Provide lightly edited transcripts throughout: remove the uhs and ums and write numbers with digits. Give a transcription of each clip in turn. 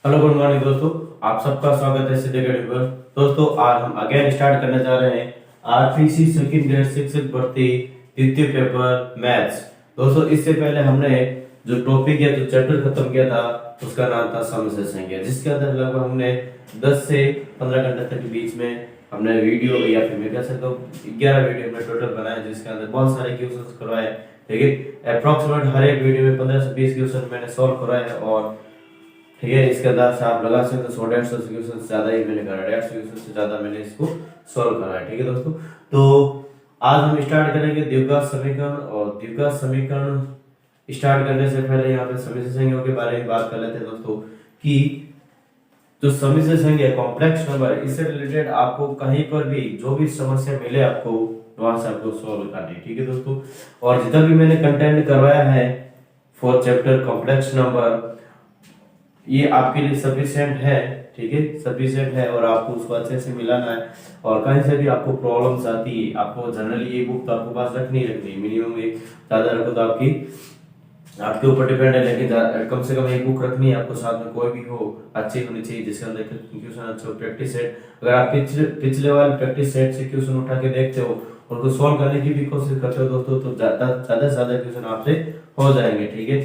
Hello good morning दोस्तों। आप सबका स्वागत है सीधे गणित पर। दोस्तों आज हम अगेन स्टार्ट करने जा रहे हैं आरपीसी सेकंड ग्रेड शिक्षक भर्ती द्वितीय पेपर मैथ्स। दोस्तों इससे पहले हमने जो टॉपिक या जो चैप्टर खत्म किया था उसका नाम था समस्या संख्या, जिसके अंदर लगभग हमने 10 से 15 घंटे तक के बीच में हमने वीडियो या फिर मैं कह सकता हूँ 11 वीडियो हमने टोटल बनाए, जिसके अंदर बहुत सारे क्वेश्चन करवाए। ठीक है, अप्रोक्सीमेट हर एक वीडियो में 15 से 20 क्वेश्चन मैंने सॉल्व करवाए हैं और ठीक है इसके अंदर से आप लगा सकते हो 100 क्वेश्चन से ज्यादा ही मैंने करा, 150 क्वेश्चन से ज्यादा मैंने इसको सॉल्व करा है। ठीक है दोस्तों, तो आज हम स्टार्ट करेंगे द्विघात समीकरण। और द्विघात समीकरण स्टार्ट करने से पहले यहाँ पे समस्या संख्याओं के बारे में बात कर लेते हैं दोस्तों कि जो समस्या संख्या कॉम्प्लेक्स नंबर है इससे रिलेटेड आपको कहीं पर भी जो भी समस्या मिले आपको वहां से आपको सॉल्व करनी है। ठीक है दोस्तों, और जितना भी मैंने कंटेंट करवाया है फॉर चैप्टर कॉम्प्लेक्स नंबर ये आपके लिए सफिशिएंट है। ठीक है, सफिशिएंट है और आपको उसको अच्छे से मिलाना है। और कहीं से भी आपको प्रॉब्लम्स आती है, आपको जनरली ये बुक तो आपको पास रखनी मिनिमम एक ज्यादा रखो तो आपके ऊपर डिपेंड है, लेकिन कम से कम एक बुक रखनी है आपको साथ में, कोई भी हो अच्छी होनी चाहिए जिसके अंदर क्वेश्चन अच्छे हो। प्रैक्टिस सेट अगर आप पिछले वाले प्रैक्टिस सेट से क्वेश्चन उठा के देखते हो उनको सॉल्व करने की भी कोशिश करते हो दोस्तों तो ज्यादा से ज्यादा क्वेश्चन आपसे हो जाएंगे। ठीक है,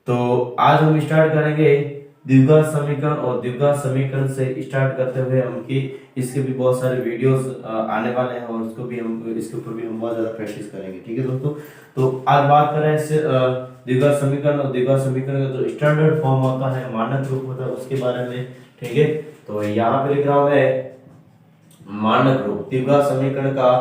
तो आज हम स्टार्ट करेंगे द्विघात समीकरण। और द्विघात समीकरण से स्टार्ट करते हुए हम इसके भी बहुत सारे वीडियोस आने वाले हैं और इसके ऊपर भी हम बहुत ज्यादा प्रैक्टिस करेंगे। ठीक है दोस्तों, तो आज बात करें द्विघात समीकरण और द्विघात समीकरण का जो स्टैंडर्ड फॉर्म होता है, मानक रूप होता है, उसके बारे में। ठीक है, तो यहाँ पे लिख रहा हूं मैं मानक रूप। द्विघात समीकरण का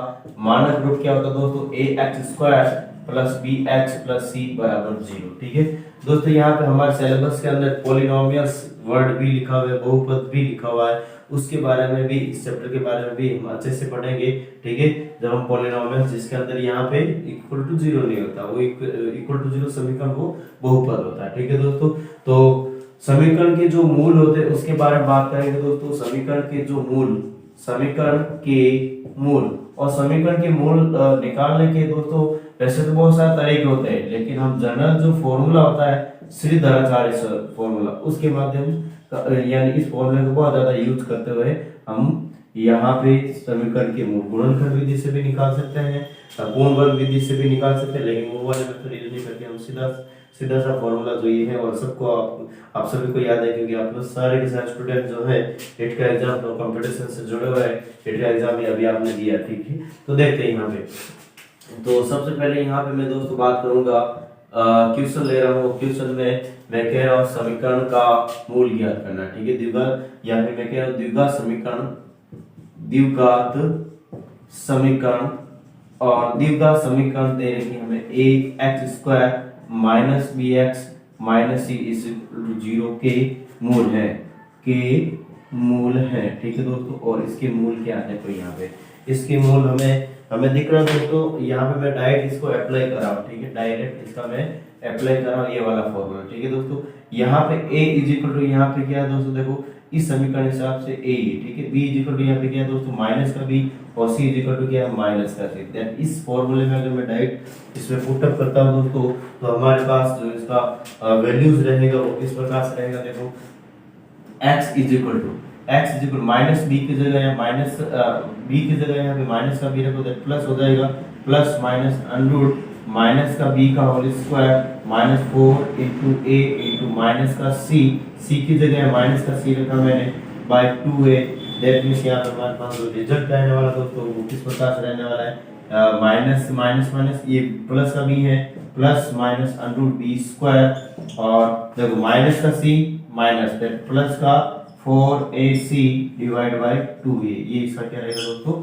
मानक रूप क्या होता है दोस्तों? A X square plus B X plus C बराबर 0। ठीक है दोस्तों, यहाँ पे हमारे सिलेबस के अंदर पॉलिनोमियल्स वर्ड भी लिखा हुआ है, बहुपद भी लिखा हुआ है, उसके बारे में भी इस चैप्टर के बारे में भी हम अच्छे से पढ़ेंगे। ठीक है, जब हम पॉलिनोमियल्स जिसके अंदर यहाँ पे इक्वल टू 0 नहीं होता, वो इक्वल टू 0 समीकरण वो बहुपद होता है। ठीक है दोस्तों, तो समीकरण के जो मूल होते हैं उसके बारे में बात करेंगे दोस्तों। समीकरण के जो मूल, समीकरण के मूल और समीकरण के मूल निकालने के दोस्तों वैसे तो बहुत सारे तरीके होते हैं, लेकिन हम जनरल जो फॉर्मूला होता है श्रीधराचार्य फॉर्मूला, उसके माध्यम यानी इस फॉर्मूले को बहुत ज्यादा यूज करते हुए हम यहाँ पे समीकरण के मूल गुणनखंड विधि से भी निकाल सकते हैं, पूर्ण वर्ग विधि से भी निकाल सकते हैं, लेकिन वो वाले मेथड यूज नहीं करके हम सीधा सा फॉर्मूला जो ये है, और सबको आप सभी को याद है क्योंकि आप लोग सारे के सारे स्टूडेंट जो है टेट का एग्जाम तो कंपटीशन से जुड़े हुए हैं, टेट का एग्जाम भी अभी आपने दिया। ठीक है, तो देखते हैं यहाँ पे। तो सबसे पहले यहाँ पे मैं दोस्तों बात करूंगा, क्वेश्चन ले रहा हूँ। क्वेश्चन में मैं कह रहा हूँ समीकरण का मूल ज्ञात करना। ठीक है, द्विघात या फिर मैं कह रहा हूँ द्विघात समीकरण और द्विघात समीकरण दे रही है हमें A X square minus B X minus C is 0 के मूल है, ठीक है दोस्तों। और इसके मूल क्या है, तो यहाँ पे इसके मूल हमें दिख रहा है दोस्तों। यहाँ पे मैं डायरेक्ट इसको अप्लाई कर रहा हूँ। ठीक है, डायरेक्ट इसका मैं अप्लाई कर रहा हूँ ये वाला फॉर्मूला। ठीक है दोस्तों, यहाँ पे a इज इक्वल टू यहाँ पे क्या है दोस्तों, देखो इस समीकरण हिसाब से a है। ठीक है, b इज इक्वल टू यहाँ पे क्या है दोस्तों माइनस का b और c इज इक्वल टू क्या है माइनस का c। दैट इस फॉर्मूले में अगर मैं डायरेक्ट इसमें पुट अप करता हूँ दोस्तों तो हमारे पास जो इसका वैल्यूज रहेगा वो किस प्रकार से रहेगा, देखो x is equal minus B की जगह यहाँ माइनस बी की जगह यहाँ पे माइनस का बी रखो तो प्लस हो जाएगा, प्लस माइनस अंडररूट माइनस का बी का होल स्क्वायर माइनस 4 इंटू ए इंटू माइनस का सी की जगह माइनस का सी रखा मैंने बाय 2a। दैट मींस यहाँ पे हमारे पास जो रिजल्ट रहने वाला दोस्तों वो किस प्रकार से रहने वाला है, माइनस माइनस माइनस ये प्लस का बी है, plus minus underroot B square और देखो माइनस का सी माइनस दैट प्लस का 4ac डिवाइड बाय 2a, ये इसका क्या रहेगा दोस्तों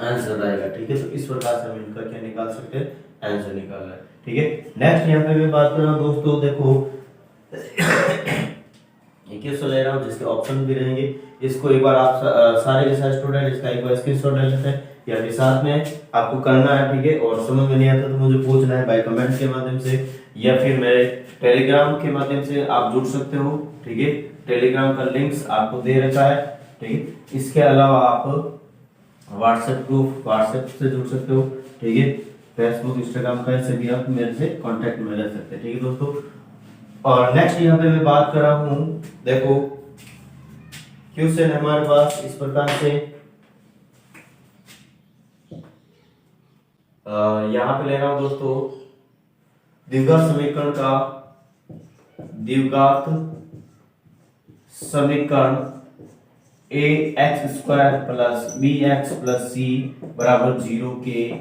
आंसर रहेगा। ठीक है, तो इस प्रकार से हम इनका क्या निकाल सकते हैं, आंसर निकालना है। ठीक है, नेक्स्ट यहाँ पे मैं बात कर रहा हूँ दोस्तों, देखो ये क्वेश्चन ले रहा हूँ जिसके ऑप्शन भी रहेंगे। इसको एक बार आप सारे के सारे स्टूडेंट इसका एक बार स्क्रीनशॉट ले लेते हैं या फिर साथ में आपको करना है। ठीक है, और समझ में नहीं आता तो मुझे पूछना है बाय कमेंट के माध्यम से या फिर मेरे टेलीग्राम के माध्यम से आप जुड़ सकते हो। ठीक है, टेलीग्राम का लिंक्स आपको दे रखा है। ठीक है, इसके अलावा आप व्हाट्सएप से जुड़ सकते हो। ठीक है, फेसबुक इंस्टाग्राम का से भी आप मेरे से कांटेक्ट में रह सकते हैं। ठीक है दोस्तों, और नेक्स्ट यहाँ पे मैं बात कर रहा हूँ, देखो क्वेश्चन हमारे पास इस प्रकार से यहाँ पे ले रहा हूँ दोस्तों, द्विघात समीकरण A X square plus B X plus C बराबर 0 के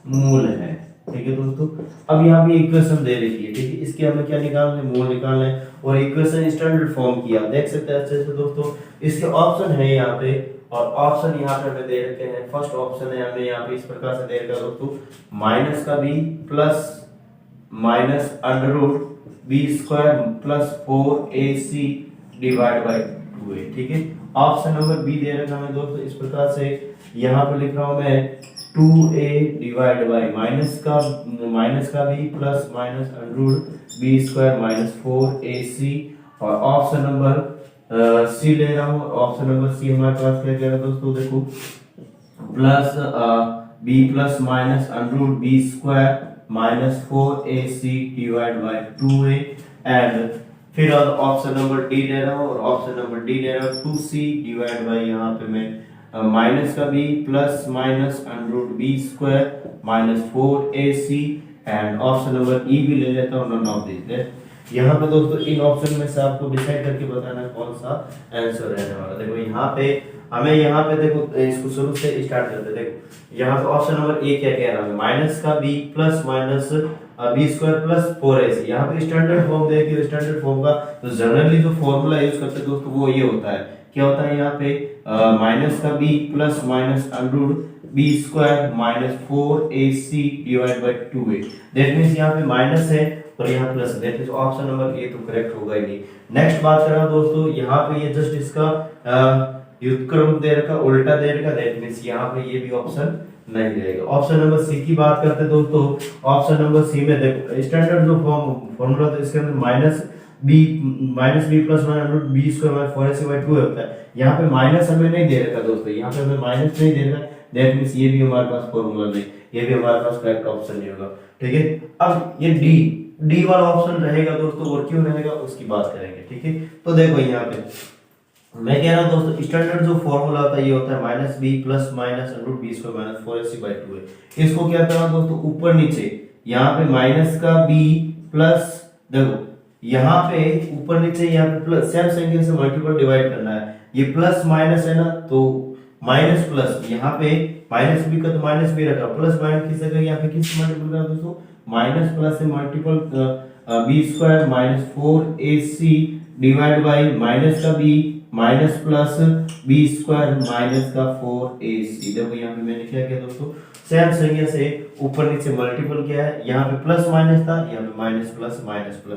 मूल है। ठीक है दोस्तों, अब यहाँ पे इक्वेशन दे रखी है, ठीक है, इसके हमें क्या निकालना है, मूल निकालना है। और इक्वेशन स्टैंडर्ड फॉर्म की आप देख सकते हैं अच्छे से दोस्तों। इसके ऑप्शन है यहाँ पे, और ऑप्शन यहाँ पे हमें दे रखे हैं। फर्स्ट ऑप्शन है हमें यहाँ पे इस प्रकार से दे रखा है दोस्तों, माइनस का B plus minus under root B square plus 4ac divide by 2a। ठीक है, ऑप्शन नंबर बी दे रखा है दोस्तों इस प्रकार से। यहाँ पे लिख रहा हूं मैं 2a डिवाइड बाई माइनस का B plus minus under root B square minus 4ac। और ऑप्शन नंबर सी ले रहा हूँ। ऑप्शन नंबर सी हमारे पास क्या कह रहा है दोस्तों, देखो plus B plus minus under root B square minus 4ac divide by 2a। And फिर ऑप्शन नंबर डी ले रहा हूँ, और ऑप्शन नंबर डी ले रहा हूँ 2c डिवाइड बाई यहाँ पे मैं माइनस का B plus minus under root B square minus 4ac। And option number E भी ले लेता हूँ, नन ऑफ दिस। यहाँ पे दोस्तों इन ऑप्शन में से आपको डिसाइड करके बताना है कौन सा आंसर रहने वाला। देखो यहाँ पे हमें, यहाँ पे देखो इसको शुरू से स्टार्ट करते हैं। देखो यहाँ पे ऑप्शन नंबर ए क्या कह रहा है, माइनस का B plus minus B square plus 4ac। यहाँ पे स्टैंडर्ड फॉर्म देखिए, स्टैंडर्ड फॉर्म का तो जनरली जो फॉर्मूला यूज करते हैं दोस्तों वो ये होता है, क्या होता है यहाँ पे माइनस का B plus minus under root B square minus 4ac divide by 2a। That means यहाँ पे माइनस है और यहाँ प्लस है, that means option number A तो करेक्ट होगा ही नहीं। नेक्स्ट बात कर रहा हूं दोस्तों, यहाँ पे ये जस्ट इसका व्युत्क्रम दे रखा, उल्टा दे रखा, दैट मींस यहाँ पे ये भी ऑप्शन नहीं रहेगा। ऑप्शन नंबर सी की बात करते हैं दोस्तों। ऑप्शन नंबर सी में देखो स्टैंडर्ड जो फॉर्मूला तो इसके अंदर minus B plus minus B square minus 4ac by 2 होता है। यहाँ पे माइनस हमें नहीं दे रखा दोस्तों, यहाँ पे हमें माइनस नहीं दे रखा, दैट मींस ये भी हमारे पास फॉर्मूला नहीं, ये भी हमारे पास करेक्ट ऑप्शन नहीं होगा। ठीक है, अब ये डी वाला ऑप्शन रहेगा दोस्तों, और क्यों रहेगा उसकी बात करेंगे। ठीक है, तो देखो यहाँ पे मैं कह रहा हूँ दोस्तों, स्टैंडर्ड जो फॉर्मूला होता है ये होता है minus B plus minus under root B square minus 4ac by 2a। इसको क्या करना दोस्तों, ऊपर नीचे यहाँ पे माइनस का बी प्लस, देखो यहाँ पे ऊपर नीचे यहाँ पे प्लस सेम संख्या से मल्टीपल डिवाइड करना है। ये प्लस माइनस है ना, तो माइनस प्लस, यहाँ पे माइनस बी का तो माइनस बी रखा, प्लस माइनस किस जगह यहाँ पे किस मल्टीपल करना दोस्तों, माइनस प्लस से multiple B square minus 4ac divide by minus का B minus plus B square minus का 4ac। देखो यहाँ पे मैंने क्या किया दोस्तों, सेम संख्या से ऊपर नीचे मल्टीपल किया है। यहाँ पे प्लस माइनस था, यहाँ पे माइनस प्लस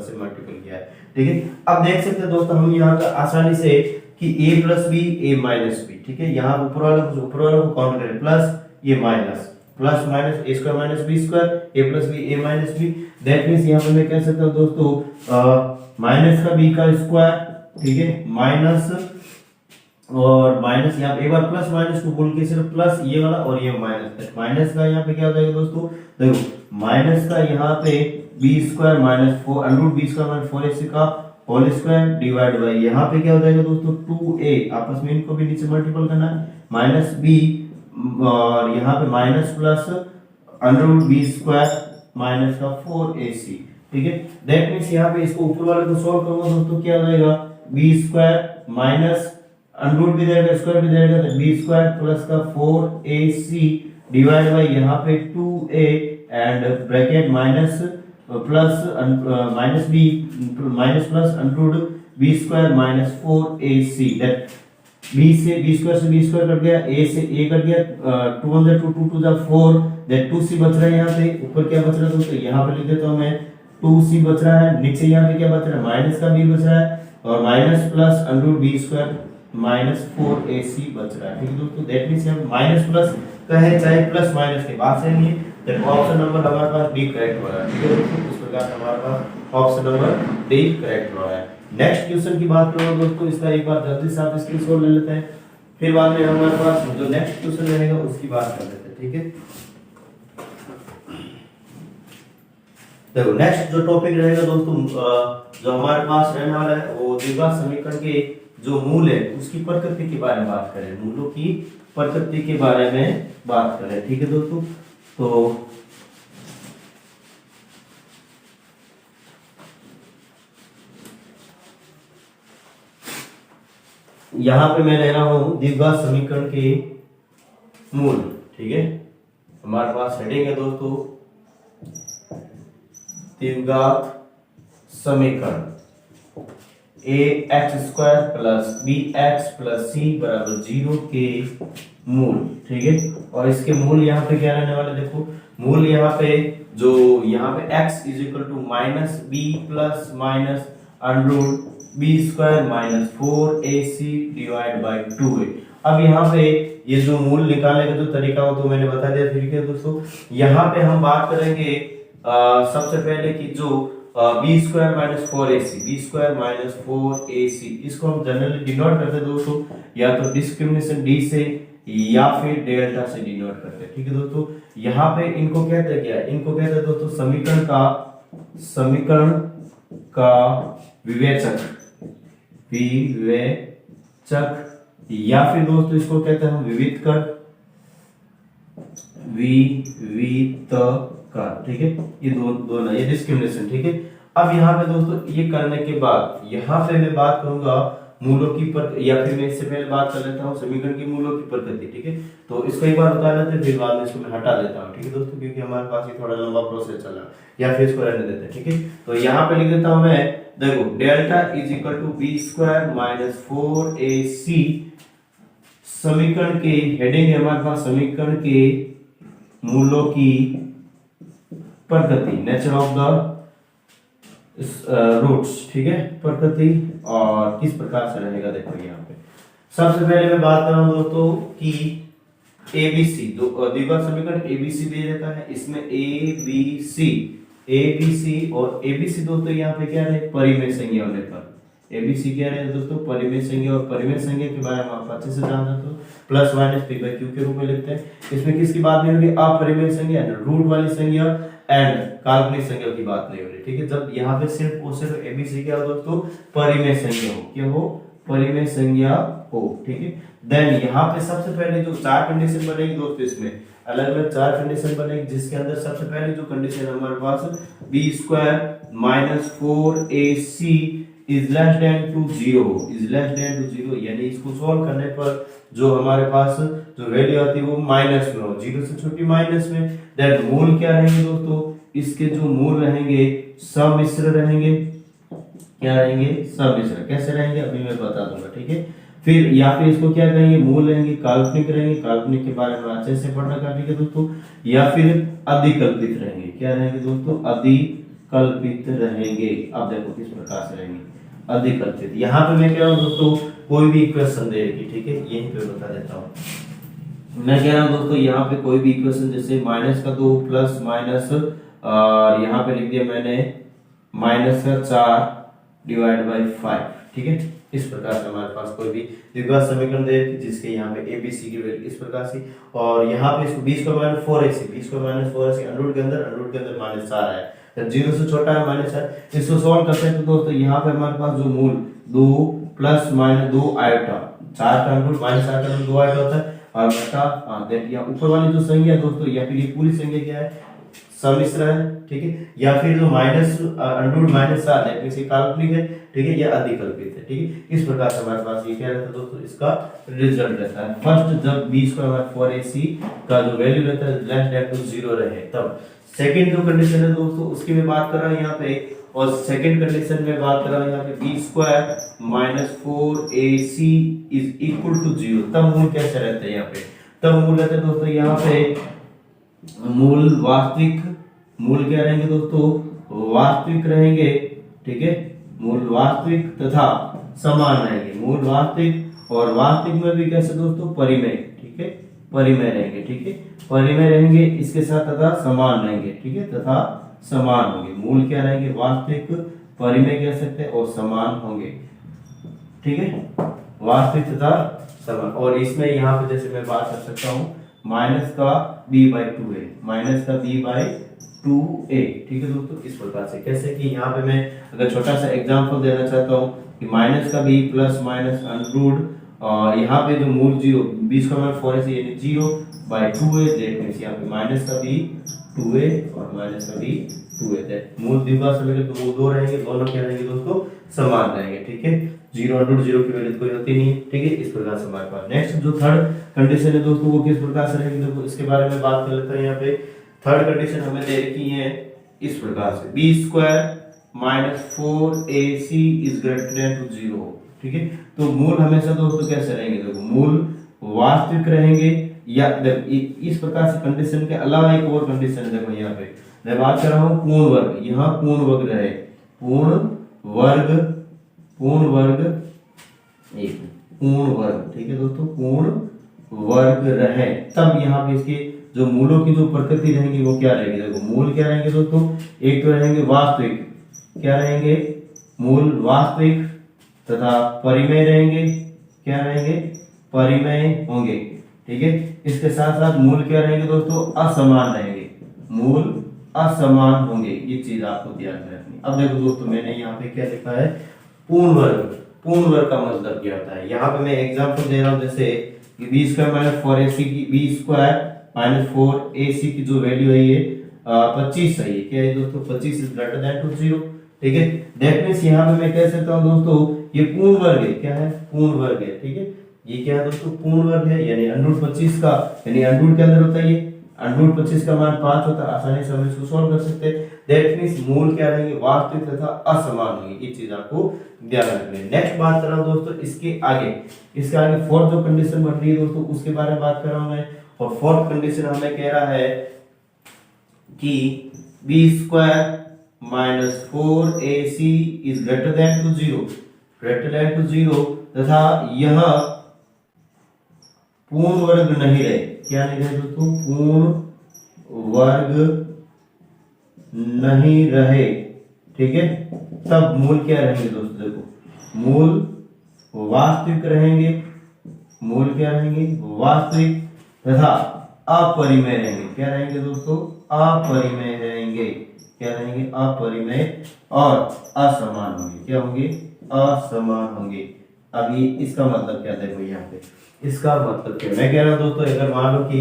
से मल्टीपल किया है। ठीक है, अब देख सकते हैं दोस्तों हम यहाँ का आसानी से कि a plus B a minus B. ठीक है, यहाँ ऊपर वाला को काउंट करें, प्लस ये minus plus minus a square minus B square a plus B a minus B. That means यहाँ पे मैं कह सकता हूँ दोस्तों माइनस का b का स्क्वायर, ठीक है, माइनस और माइनस यहाँ पे एक बार प्लस माइनस को बोल के सिर्फ प्लस ये वाला और ये माइनस, माइनस का यहाँ पे क्या हो जाएगा दोस्तों, देखो माइनस का यहाँ पे B square minus 4 under root B square minus 4ac का होल स्क्वायर डिवाइड बाई यहाँ पे क्या हो जाएगा दोस्तों 2a, आपस में इनको भी नीचे मल्टीपल करना है, माइनस b और यहाँ पे minus plus under root B square minus का 4ac। ठीक है, दैट मींस यहाँ पे इसको ऊपर वाले को सॉल्व करूंगा दोस्तों, क्या हो जाएगा B square minus under root भी देगा स्क्वायर भी देगा, तो बी स्क्वायर प्लस का 4ac डिवाइड बाई यहाँ पे 2a and bracket minus plus minus B minus plus under root B square minus 4ac। That B से बी स्क्वायर कट गया, a से a कट गया, 2 1 2 2 2 4, दैट 2c बच रहा है। यहाँ पे ऊपर क्या बच रहा है दोस्तों, यहाँ पे लिख देता हूँ मैं 2c बच रहा है, नीचे यहाँ पे क्या बच रहा है माइनस का b बच रहा है और minus plus under root B square minus 4ac बच रहा है। ठीक है दोस्तों, दैट मींस हम माइनस प्लस कहे चाहे प्लस माइनस के बाद से नहीं, दैट ऑप्शन नंबर हमारे पास डी करेक्ट हो रहा है। ठीक है दोस्तों, इस प्रकार से हमारे पास ऑप्शन नंबर डी करेक्ट हो रहा है। नेक्स्ट क्वेश्चन की बात करो दोस्तों, इसका एक बार जल्दी से आप स्क्रीनशॉट ले लेते हैं, फिर बाद में हमारे पास जो नेक्स्ट क्वेश्चन रहेगा उसकी बात कर लेते हैं। ठीक है, देखो नेक्स्ट जो टॉपिक रहेगा दोस्तों, जो हमारे पास रहने वाला है वो द्विघात समीकरण के जो मूल है उसकी प्रकृति के बारे में बात करें, मूलों की प्रकृति के बारे में बात करें। ठीक है दोस्तों, तो यहां पे मैं ले रहा हूं द्विघात समीकरण के मूल। ठीक है, हमारे पास हेडिंग है दोस्तों द्विघात समीकरण A X square plus B X plus C बराबर 0 के मूल। ठीक है, और इसके मूल यहाँ पे क्या रहने वाले, देखो मूल यहाँ पे जो यहाँ पे x is equal to minus B plus minus under b square minus 4ac divide by 2 है। अब यहाँ पे ये जो मूल निकालने का जो तरीका हो तो मैंने बता दिया। ठीक है दोस्तों, यहाँ पे हम बात करेंगे सबसे पहले कि जो b square minus 4ac, b square minus 4ac इसको हम जनरली डिनोट करते हैं दोस्तों, या तो डिस्क्रिमिनेशन डी से या फिर डेल्टा से डिनोट करते हैं। ठीक है दोस्तों, यहाँ पे इनको कहते हैं क्या, इनको कहते हैं दोस्तों समीकरण का विवेचक, या फिर दोस्तों इसको कहते हैं हम विवितकर। ठीक है, ये दोनों ये डिस्क्रिमिनेशन। ठीक है, अब यहाँ पे दोस्तों ये करने के बाद यहाँ पे मैं बात करूंगा मूलों की या फिर मैं इससे पहले बात कर लेता हूँ समीकरण की मूलों की प्रकृति। ठीक है, तो इसको एक बार बता लेते हैं, फिर बाद में इसको मैं हटा देता हूँ। ठीक है दोस्तों, क्योंकि हमारे पास ये थोड़ा लंबा प्रोसेस चल रहा है, या फिर इसको रहने देते हैं। ठीक है, तो यहाँ पे लिख देता हूँ मैं, देखो delta is equal to b square minus 4ac समीकरण के हेडिंग है हमारे पास समीकरण के मूलों की प्रकृति, नेचर ऑफ द रूट्स। ठीक है, प्रकृति और किस प्रकार से रहेगा। देखो यहाँ पे सबसे पहले मैं बात कर रहा हूं दोस्तों कि एबीसी द्विघात समीकरण एबीसी दिया जाता है, इसमें एबीसी और एबीसी दोस्तों यहाँ पे क्या रहे, परिमेय संज्ञा होने पर एबीसी क्या रहे दोस्तों, परिमेय संज्ञा। और परिमेय संज्ञा के बारे में आप अच्छे से जान सकते हो, plus minus P by Q के रूप में लिखते हैं। इसमें किसकी बात नहीं होगी, अपरिमेय संज्ञा रूट वाली संज्ञा एंड काल्पनिक संज्ञा की बात नहीं हो रही। ठीक है, जब यहाँ पे सिर्फ और सिर्फ एबीसी क्या हो दोस्तों, परिमेय संज्ञा हो, क्या हो, परिमेय संज्ञा हो। ठीक है, देन यहाँ पे सबसे पहले जो चार कंडीशन बनेगी दोस्तों, इसमें अलग अलग चार कंडीशन बनेगी, जिसके अंदर सबसे पहले जो कंडीशन हमारे पास B square minus 4ac is less than to 0, is less than to 0, यानी इसको सॉल्व करने पर जो हमारे पास जो वैल्यू आती है वो माइनस में हो, 0 से छोटी माइनस में। दैट मूल क्या रहेंगे दोस्तों, इसके जो मूल रहेंगे सम्मिश्र रहेंगे। क्या रहेंगे, सम्मिश्र। कैसे रहेंगे अभी मैं बता दूंगा। ठीक है, फिर या फिर इसको क्या कहेंगे, मूल रहेंगे काल्पनिक रहेंगे, काल्पनिक के बारे में अच्छे से पढ़ रखा। ठीक है दोस्तों, या फिर अधिकल्पित रहेंगे। क्या रहेंगे दोस्तों, अधिकल्पित रहेंगे। अब देखो किस प्रकार से रहेंगे, अधिकल्पित। यहाँ पे मैं कह रहा हूँ दोस्तों कोई भी इक्वेशन देगी। ठीक है, यहीं पे बता देता हूँ। मैं कह रहा हूँ दोस्तों यहाँ पे कोई भी इक्वेशन, जैसे माइनस का 2 प्लस माइनस और यहाँ पे लिख दिया मैंने माइनस का 4 डिवाइड बाई 5। ठीक है, इस प्रकार से हमारे पास कोई भी द्विघात समीकरण दे जिसके यहाँ पे एबीसी की वैल्यू इस प्रकार से, और यहाँ पे इसको 20 का माइनस 4ac अंडर के अंदर माइनस 4 है, जब 0 से छोटा है माइनस है। इसको सॉल्व करते हैं तो दोस्तों यहाँ पे हमारे पास जो मूल 2 प्लस माइनस 2 आयोटा, 4 का अंडर माइनस 4 का अंडर 2 आयोटा होता है, और बटा देख या ऊपर वाली जो संख्या दोस्तों, या फिर ये पूरी संख्या क्या है, सम्मिश्र है। ठीक है, या फिर जो माइनस अंडर माइनस 4 है इसे काल्पनिक है। ठीक है, यह अधिकल्पित है। ठीक है, इस प्रकार से हमारे पास ये क्या रहता है दोस्तों, इसका रिजल्ट रहता है। फर्स्ट जब b स्क्वायर 4ac का जो वैल्यू रहता है लेस देन टू 0 रहे, तब सेकंड जो कंडीशन है दोस्तों उसकी मैं बात कर रहा हूं यहाँ पे, और सेकंड कंडीशन में बात कर रहा हूं यहाँ पे b square minus 4ac is equal to 0, तब मूल कैसे रहते हैं यहाँ पे, तब मूल रहते हैं दोस्तों यहाँ पे मूल वास्तविक, मूल क्या रहेंगे दोस्तों, वास्तविक रहेंगे। ठीक है, मूल वास्तविक तथा समान रहेंगे, मूल वास्तविक और वास्तविक में भी कैसे दोस्तों, परिमेय। ठीक है, परिमेय रहेंगे। ठीक है, परिमेय रहेंगे, इसके साथ तथा समान रहेंगे। ठीक है, तथा समान होंगे। मूल क्या रहेंगे, वास्तविक, परिमेय कह सकते हैं, और समान होंगे। ठीक है, वास्तविक तथा समान। और इसमें यहाँ पे जैसे मैं बात कर सकता हूँ माइनस का b/2 है, माइनस का b/2 2a। ठीक है दोस्तों, इस प्रकार से कैसे कि यहाँ पे मैं अगर छोटा सा एग्जांपल देना चाहता हूँ कि माइनस का b प्लस माइनस अंडर और यहाँ पे जो मूल 0 b स्क्वायर 4ac यानी 0/2a, दैट मींस यहाँ पे माइनस का b 2a और माइनस का b 2a, दैट मूल द्विघात समीकरण तो मूल 2 रहेंगे, दोनों क्या रहेंगे दोस्तों समान रहेंगे। ठीक है, 0 की वैल्यू कोई होती नहीं है। ठीक है, इस प्रकार से हमारे पास नेक्स्ट जो थर्ड कंडीशन है दोस्तों वो किस प्रकार से रहेगी, देखो इसके बारे में बात कर लेते हैं। यहाँ पे थर्ड कंडीशन हमें दे रखी है इस प्रकार से b square minus 4ac is greater than to 0। ठीक है, तो मूल हमेशा दोस्तों कैसे रहेंगे, देखो मूल वास्तविक रहेंगे या इस प्रकार से कंडीशन के अलावा एक और कंडीशन है। देखो यहाँ पे मैं बात कर रहा हूँ पूर्ण वर्ग, यहाँ पूर्ण वर्ग रहे, पूर्ण वर्ग। ठीक है दोस्तों, पूर्ण वर्ग रहे, तब यहाँ पे इसके जो मूलों की जो प्रकृति रहेगी वो क्या रहेगी, देखो मूल क्या रहेंगे दोस्तों, एक तो रहेंगे वास्तविक, क्या रहेंगे मूल वास्तविक तथा परिमेय रहेंगे, क्या रहेंगे परिमेय होंगे। ठीक है, इसके साथ साथ मूल क्या रहेंगे दोस्तों असमान रहेंगे, मूल असमान होंगे, ये चीज आपको ध्यान में रखनी। अब देखो दोस्तों मैंने यहाँ पे क्या लिखा है पूर्ण वर्ग। पूर्ण वर्ग का मतलब क्या होता है, यहाँ पे मैं एग्जांपल दे रहा हूँ जैसे कि b स्क्वायर माइनस 4ac की b स्क्वायर माइनस 4ac की जो वैल्यू है ये 25 है, ये क्या है दोस्तों 25 इज ग्रेटर देन टू 0। ठीक है, दैट मींस यहाँ पे मैं कह सकता हूँ दोस्तों ये पूर्ण वर्ग है, क्या है पूर्ण वर्ग है। ठीक है, ये क्या है दोस्तों पूर्ण वर्ग है, यानी अंडर 25 का यानी अंडर के अंदर होता है ये अंडर 25 का मान 5 होता है, आसानी से हम इसको सॉल्व कर सकते हैं। दैट मींस मूल क्या रहेंगे वास्तविक तथा असमान होंगे, ये चीज आपको ध्यान रखनी है। नेक्स्ट बात कर रहा हूँ दोस्तों इसके आगे फोर्थ जो कंडीशन बन रही है दोस्तों उसके बारे में बात कर रहा हूँ मैं। और फोर्थ कंडीशन हमें कह रहा है कि b square minus 4ac is greater than to 0, greater than to 0 तथा यह पूर्ण वर्ग नहीं रहे, क्या नहीं रहे दोस्तों पूर्ण वर्ग नहीं रहे। ठीक है, तब मूल क्या रहेंगे दोस्तों, देखो मूल वास्तविक रहेंगे, मूल क्या रहेंगे वास्तविक तथा अपरिमेय रहेंगे, क्या रहेंगे दोस्तों अपरिमेय रहेंगे, क्या रहेंगे अपरिमेय और असमान होंगे, क्या होंगे असमान होंगे। अब ये इसका मतलब क्या देखो यहाँ पे इसका मतलब क्या मैं कह रहा हूँ दोस्तों, अगर मान लो कि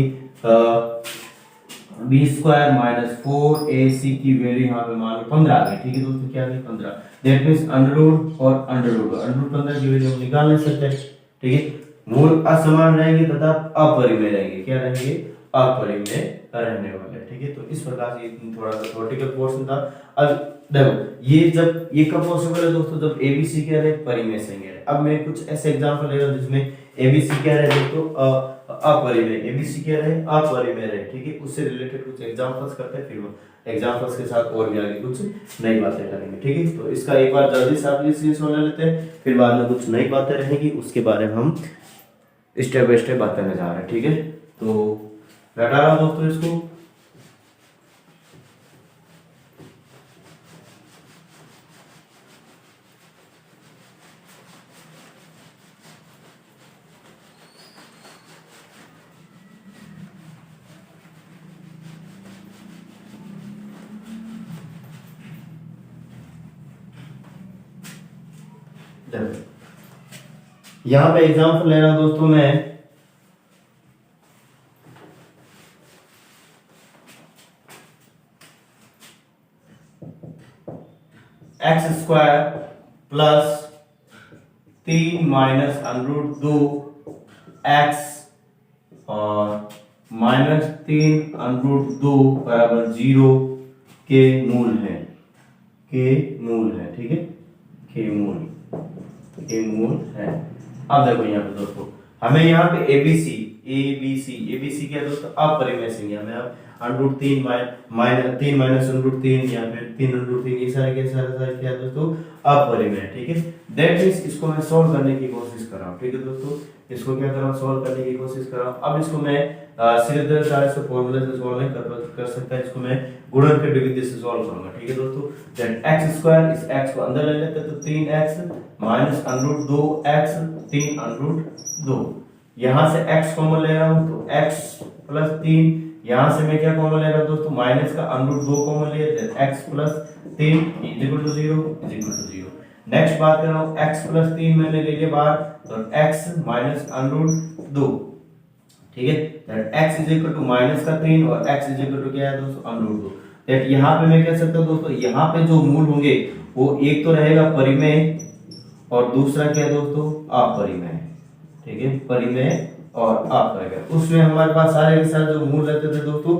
b स्क्वायर माइनस 4ac की वैल्यू यहाँ पे मान लो 15 आ गई। ठीक है दोस्तों, क्या है 15, दैट मींस अंडर रूट और अंडर रूट 15 की वैल्यू हम निकाल नहीं सकते। ठीक है, मूल असमान रहेंगे तथा अपरिमेय रहेंगे, क्या रहेंगे अपरिमेय रहने वाले। ठीक है, तो इस प्रकार से थोड़ा सा थ्योरेटिकल पोर्शन था। अब देखो ये कब पॉसिबल है दोस्तों, जब एबीसी क्या रहे परिमेय संज्ञा रहे। अब मैं कुछ ऐसे एग्जांपल ले रहा हूं जिसमें एबीसी क्या रहे दोस्तों अपरिमेय, एबीसी क्या रहे अपरिमेय रहे। ठीक है, उससे रिलेटेड कुछ एग्जांपल्स करते हैं, फिर एग्जांपल्स के साथ और भी आगे कुछ नई बातें करेंगे। ठीक है, तो इसका एक बार जल्दी से आप ये सोच लेते हैं, फिर बाद में कुछ नई बातें रहेंगी उसके बारे में हम स्टेप बाय स्टेप बात करने जा रहे हैं। ठीक है, तो बैठा रहा दोस्तों इसको। यहां पे एग्जांपल ले रहा हूं दोस्तों मैं x square plus 3 minus under 2 x और माइनस 3 अंडर 2 बराबर 0 के मूल है, ठीक है के मूल है। अब देखो यहाँ पे दोस्तों हमें यहाँ पे एबीसी क्या दोस्तों अपरिमेय संज्ञा में अब अंडर 3 माइनस अंडर 3 या फिर 3 अंडर 3 ये सारे क्या दोस्तों अपरिमेय। ठीक है, दैट मींस इसको मैं सॉल्व करने की कोशिश कर रहा हूँ। ठीक है दोस्तों, इसको क्या कर रहा हूँ सॉल्व करने की कोशिश कर रहा हूँ। अब इसको मैं सीधे से फॉर्मूले से सॉल्व नहीं कर सकता, इसको मैं गुणन के विधि से सॉल्व करूंगा। ठीक है दोस्तों, दैट एक्स स्क्वायर इस एक्स को अंदर ले लेते हैं तो 3x minus under 2x 3 under 2, यहां से x कॉमन ले रहा हूं तो x प्लस 3 यहाँ से मैं क्या कॉमन ले रहा हूँ दोस्तों, माइनस का अंडर 2 कॉमन लिया, x plus 3 is equal to 0 is equal to 0। Next बात कर रहा हूँ, x प्लस 3 मैंने ले लिया बाहर, तो x माइनस अंडर 2, ठीक है, that x is equal to minus का 3 और x इज इक्वल टू क्या है दोस्तों, अंडर 2। दैट यहाँ पे मैं कह सकता हूँ दोस्तों, यहाँ पे जो मूल होंगे वो एक तो रहेगा परिमेय और दूसरा क्या है दोस्तों, अपरिमेय, ठीक है, परिमेय और अपरिमेय। उसमें हमारे पास सारे के सारे जो मूल रहते थे दोस्तों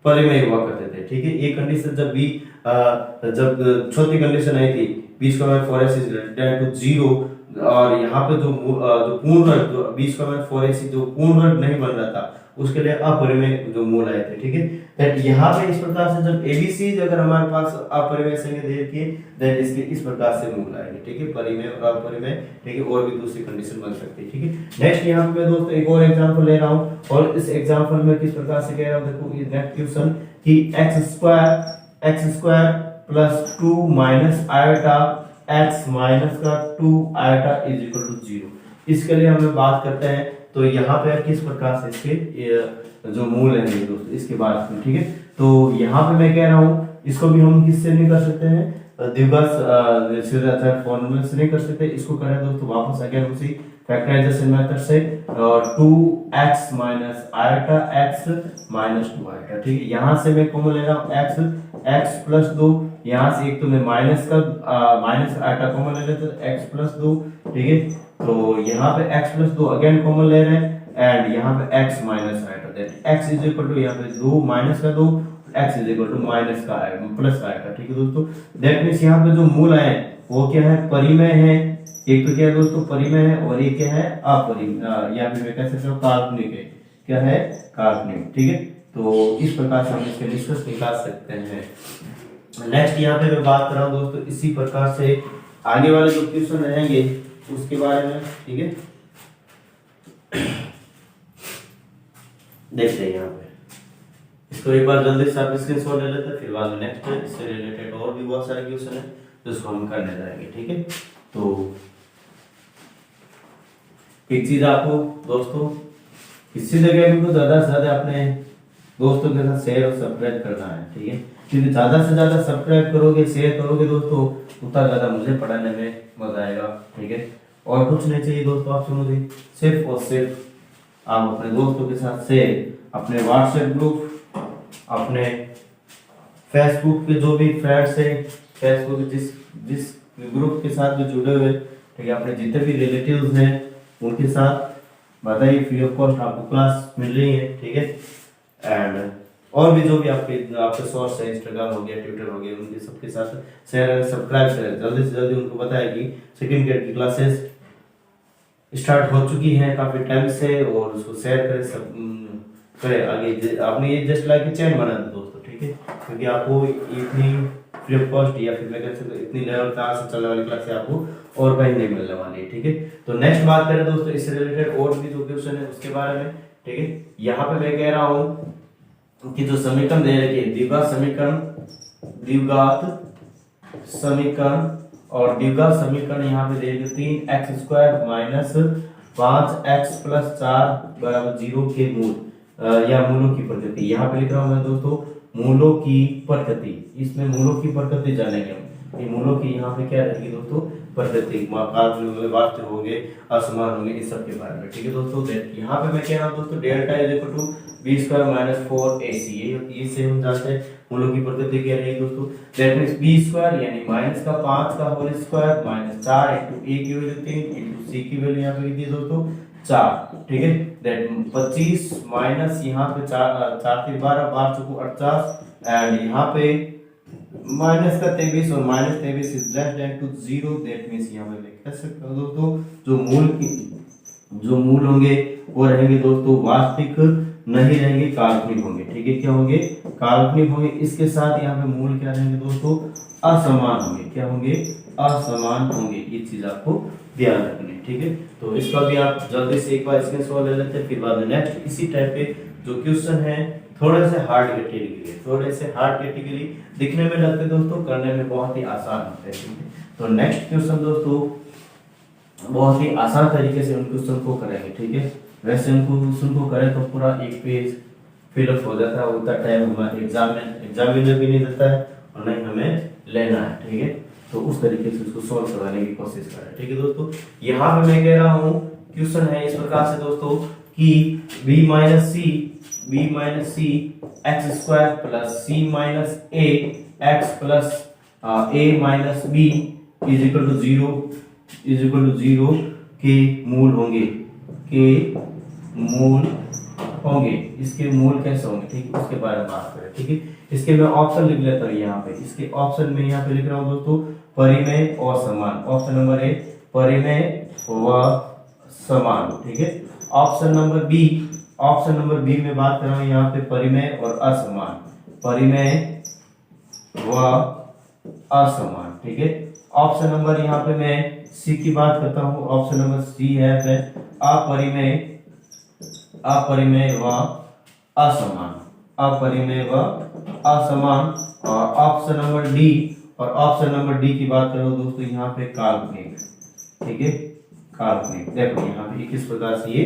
परिमेय हुआ करते थे, ठीक है। एक कंडीशन जब भी जब चौथी कंडीशन आई थी b square 4ac is greater to 0, और यहाँ पे जो पूर्ण वर्ग जो b स्क्वायर 4ac जो पूर्ण वर्ग नहीं बन रहा था उसके लिए अपरिमेय जो मूल आए थे, ठीक है। दैट यहाँ पे इस प्रकार से जब एबीसी अगर हमारे पास अपरिमेय संख्या दे रखी है, दैट इसके इस प्रकार से मूल आएंगे, ठीक है, परिमेय और अपरिमेय, ठीक है, और भी दूसरी कंडीशन बन सकती है, ठीक है। नेक्स्ट यहाँ पे मैं दोस्तों एक और एग्जांपल ले रहा हूँ, और इस एग्जांपल में किस प्रकार से कह रहा हूँ, देखो ये नेक्स्ट क्वेश्चन कि x square plus 2 minus iota x minus का 2 आयोटा इज इक्वल टू 0। इसके लिए हमें बात करते हैं, तो यहाँ पे किस प्रकार से इसके जो मूल है दोस्तों इसके बाद में, ठीक है। तो यहाँ पे मैं कह रहा हूँ इसको भी हम किससे नहीं कर सकते हैं, द्विघात फॉर्मूले से नहीं कर सकते, इसको करें दोस्तों वापस अगेन उसी फैक्टराइजेशन मेथड से, और 2x minus iota x minus 2 iota, ठीक है। यहाँ से मैं कॉमन ले रहा हूँ x प्लस 2, यहाँ से एक तो मैं माइनस आयोटा कॉमन ले लेते हैं x प्लस 2, ठीक है। तो यहाँ पे x प्लस 2 अगेन कॉमन ले रहे हैं, एंड यहाँ पे x minus iota, that x is equal to यहाँ पे 2 माइनस का 2, x is equal to minus का प्लस का आएगा, ठीक है दोस्तों। दैट मींस यहाँ पे जो मूल आए वो क्या है, परिमेय है, एक तो क्या है दोस्तों परिमेय है, और एक क्या है अपरिमेय, यहाँ पे मैं कह सकता हूँ काल्पनिक है, क्या है काल्पनिक, ठीक है। तो इस प्रकार से हम इसके निष्कर्ष निकाल सकते हैं। नेक्स्ट यहाँ पे मैं बात कर रहा हूँ दोस्तों इसी प्रकार से आगे वाले जो क्वेश्चन रहेंगे उसके बारे में, ठीक है। देखते हैं यहाँ पे इसको एक बार जल्दी से आप स्क्रीनशॉट ले लेते हैं, फिर बाद में नेक्स्ट इससे रिलेटेड और भी बहुत सारे क्वेश्चन है जिसको हम करने जाएंगे, ठीक है। तो एक चीज आपको दोस्तों किसी जगह भी तो ज्यादा से ज्यादा अपने दोस्तों के साथ शेयर और सब्सक्राइब करना है, ठीक है, क्योंकि ज्यादा से ज्यादा सब्सक्राइब करोगे शेयर करोगे दोस्तों उतना ज्यादा मुझे पढ़ाने में मजा आएगा, ठीक है। और कुछ नहीं चाहिए दोस्तों आपसे मुझे, सिर्फ और सिर्फ आप अपने दोस्तों के साथ शेयर, अपने व्हाट्सएप ग्रुप, अपने फेसबुक के जो भी फ्रेंड्स है, फेसबुक जिस ग्रुप के साथ भी जुड़े हुए, ठीक है, अपने जितने भी रिलेटिव्स हैं उनके साथ बताइए, फ्री ऑफ कॉस्ट आपको क्लास मिल रही है, ठीक है। एंड और भी जो भी आपके सोर्स है, इंस्टाग्राम हो गया, ट्विटर हो गया, उनके सबके साथ शेयर एंड सब्सक्राइब करें, जल्दी से जल्दी उनको बताएं कि सेकंड ग्रेड की क्लासेस स्टार्ट हो चुकी हैं काफी टाइम से, और उसको शेयर करें, सब करें आगे। आपने ये जस्ट लाइक चैन बना दो दोस्तों, ठीक है, क्योंकि आपको इतनी फ्री ऑफ कॉस्ट या फिर मैं कह सकता हूं इतनी लेवल 4 से चलने वाली क्लास आपको और कहीं नहीं मिलने वाली है, ठीक है। तो नेक्स्ट बात करें दोस्तों इससे रिलेटेड और भी जो क्वेश्चन है उसके बारे में, ठीक है। यहाँ पे मैं कह रहा हूँ कि जो समीकरण दे रखे हैं द्विघात समीकरण और द्विघात समीकरण यहाँ पे दे रखे 3x square minus 5x plus 4 बराबर 0 के मूल या मूलों की प्रकृति, यहाँ पे लिख रहा हूँ मैं दोस्तों मूलों की प्रकृति, इसमें मूलों की प्रकृति जानेंगे हम, ये मूलों की यहाँ पे क्या रहेगी दोस्तों प्रकृति, वास्तविक होंगे असमान होंगे इस सब के बारे में, ठीक है दोस्तों। यहाँ पे मैं कह रहा हूँ दोस्तों delta is equal to b square minus 4ac, ये से हम जानते हैं मूलों की प्रकृति क्या रहेगी दोस्तों, दैट मींस b स्क्वायर यानी माइनस का 5 का whole square minus 4 into a की वैल्यू 3 इनटू c की वैल्यू यहाँ पे लिख दी दोस्तों 4, ठीक है। दैट 25 माइनस यहाँ पे 4 3 12 12 चौको 48 एंड यहाँ पे माइनस का 23 और minus 23 is less than to 0, that means यहाँ पे मैं कह सकता हूँ दोस्तों जो मूल होंगे वो रहेंगे दोस्तों वास्तविक नहीं रहेंगे, काल्पनिक होंगे, ठीक है। क्या होंगे काल्पनिक होंगे, इसके साथ यहाँ पे मूल क्या रहेंगे दोस्तों असमान होंगे, क्या होंगे असमान होंगे, ये चीज आपको ध्यान रखनी है, ठीक है। तो इसका भी आप जल्दी से एक बार स्क्रीनशॉट ले लेते हैं, फिर बाद में नेक्स्ट इसी टाइप के जो क्वेश्चन है थोड़े से हार्ड कैटेगरी दिखने में लगते दोस्तों, करने में बहुत ही आसान होते हैं, ठीक है। तो नेक्स्ट क्वेश्चन दोस्तों बहुत ही आसान तरीके से उन क्वेश्चन को करेंगे, ठीक है। वैसे उनको क्वेश्चन को करें तो पूरा एक पेज फिलअप हो जाता है, उतना टाइम हमारे एग्जामिनर भी नहीं देता है और नहीं हमें लेना है। ठीक है, तो उस तरीके से उसको सॉल्व करवाने की कोशिश करें। ठीक है दोस्तों, यहाँ पे मैं कह रहा हूँ क्वेश्चन है इस प्रकार से दोस्तों कि b minus c x square plus c minus A x plus a minus b is equal to zero के मूल होंगे। इसके मूल कैसे होंगे, ठीक है, उसके बारे में बात करें। ठीक है, इसके मैं ऑप्शन लिख लेता हूँ यहाँ पे। इसके ऑप्शन में यहाँ पे लिख रहा हूँ दोस्तों परिमेय और समान। ऑप्शन नंबर ए परिमेय व समान। ठीक है, ऑप्शन नंबर बी में बात कर रहा हूँ यहाँ पे परिमेय और असमान, परिमेय व असमान। ठीक है, ऑप्शन नंबर यहाँ पे मैं सी की बात करता हूँ। ऑप्शन नंबर सी है अपरिमेय व असमान, अपरिमेय व असमान। और ऑप्शन नंबर डी की बात करो दोस्तों यहाँ पे काल्पनिक। ठीक है, काल्पनिक। देखो यहाँ पे किस प्रकार से ये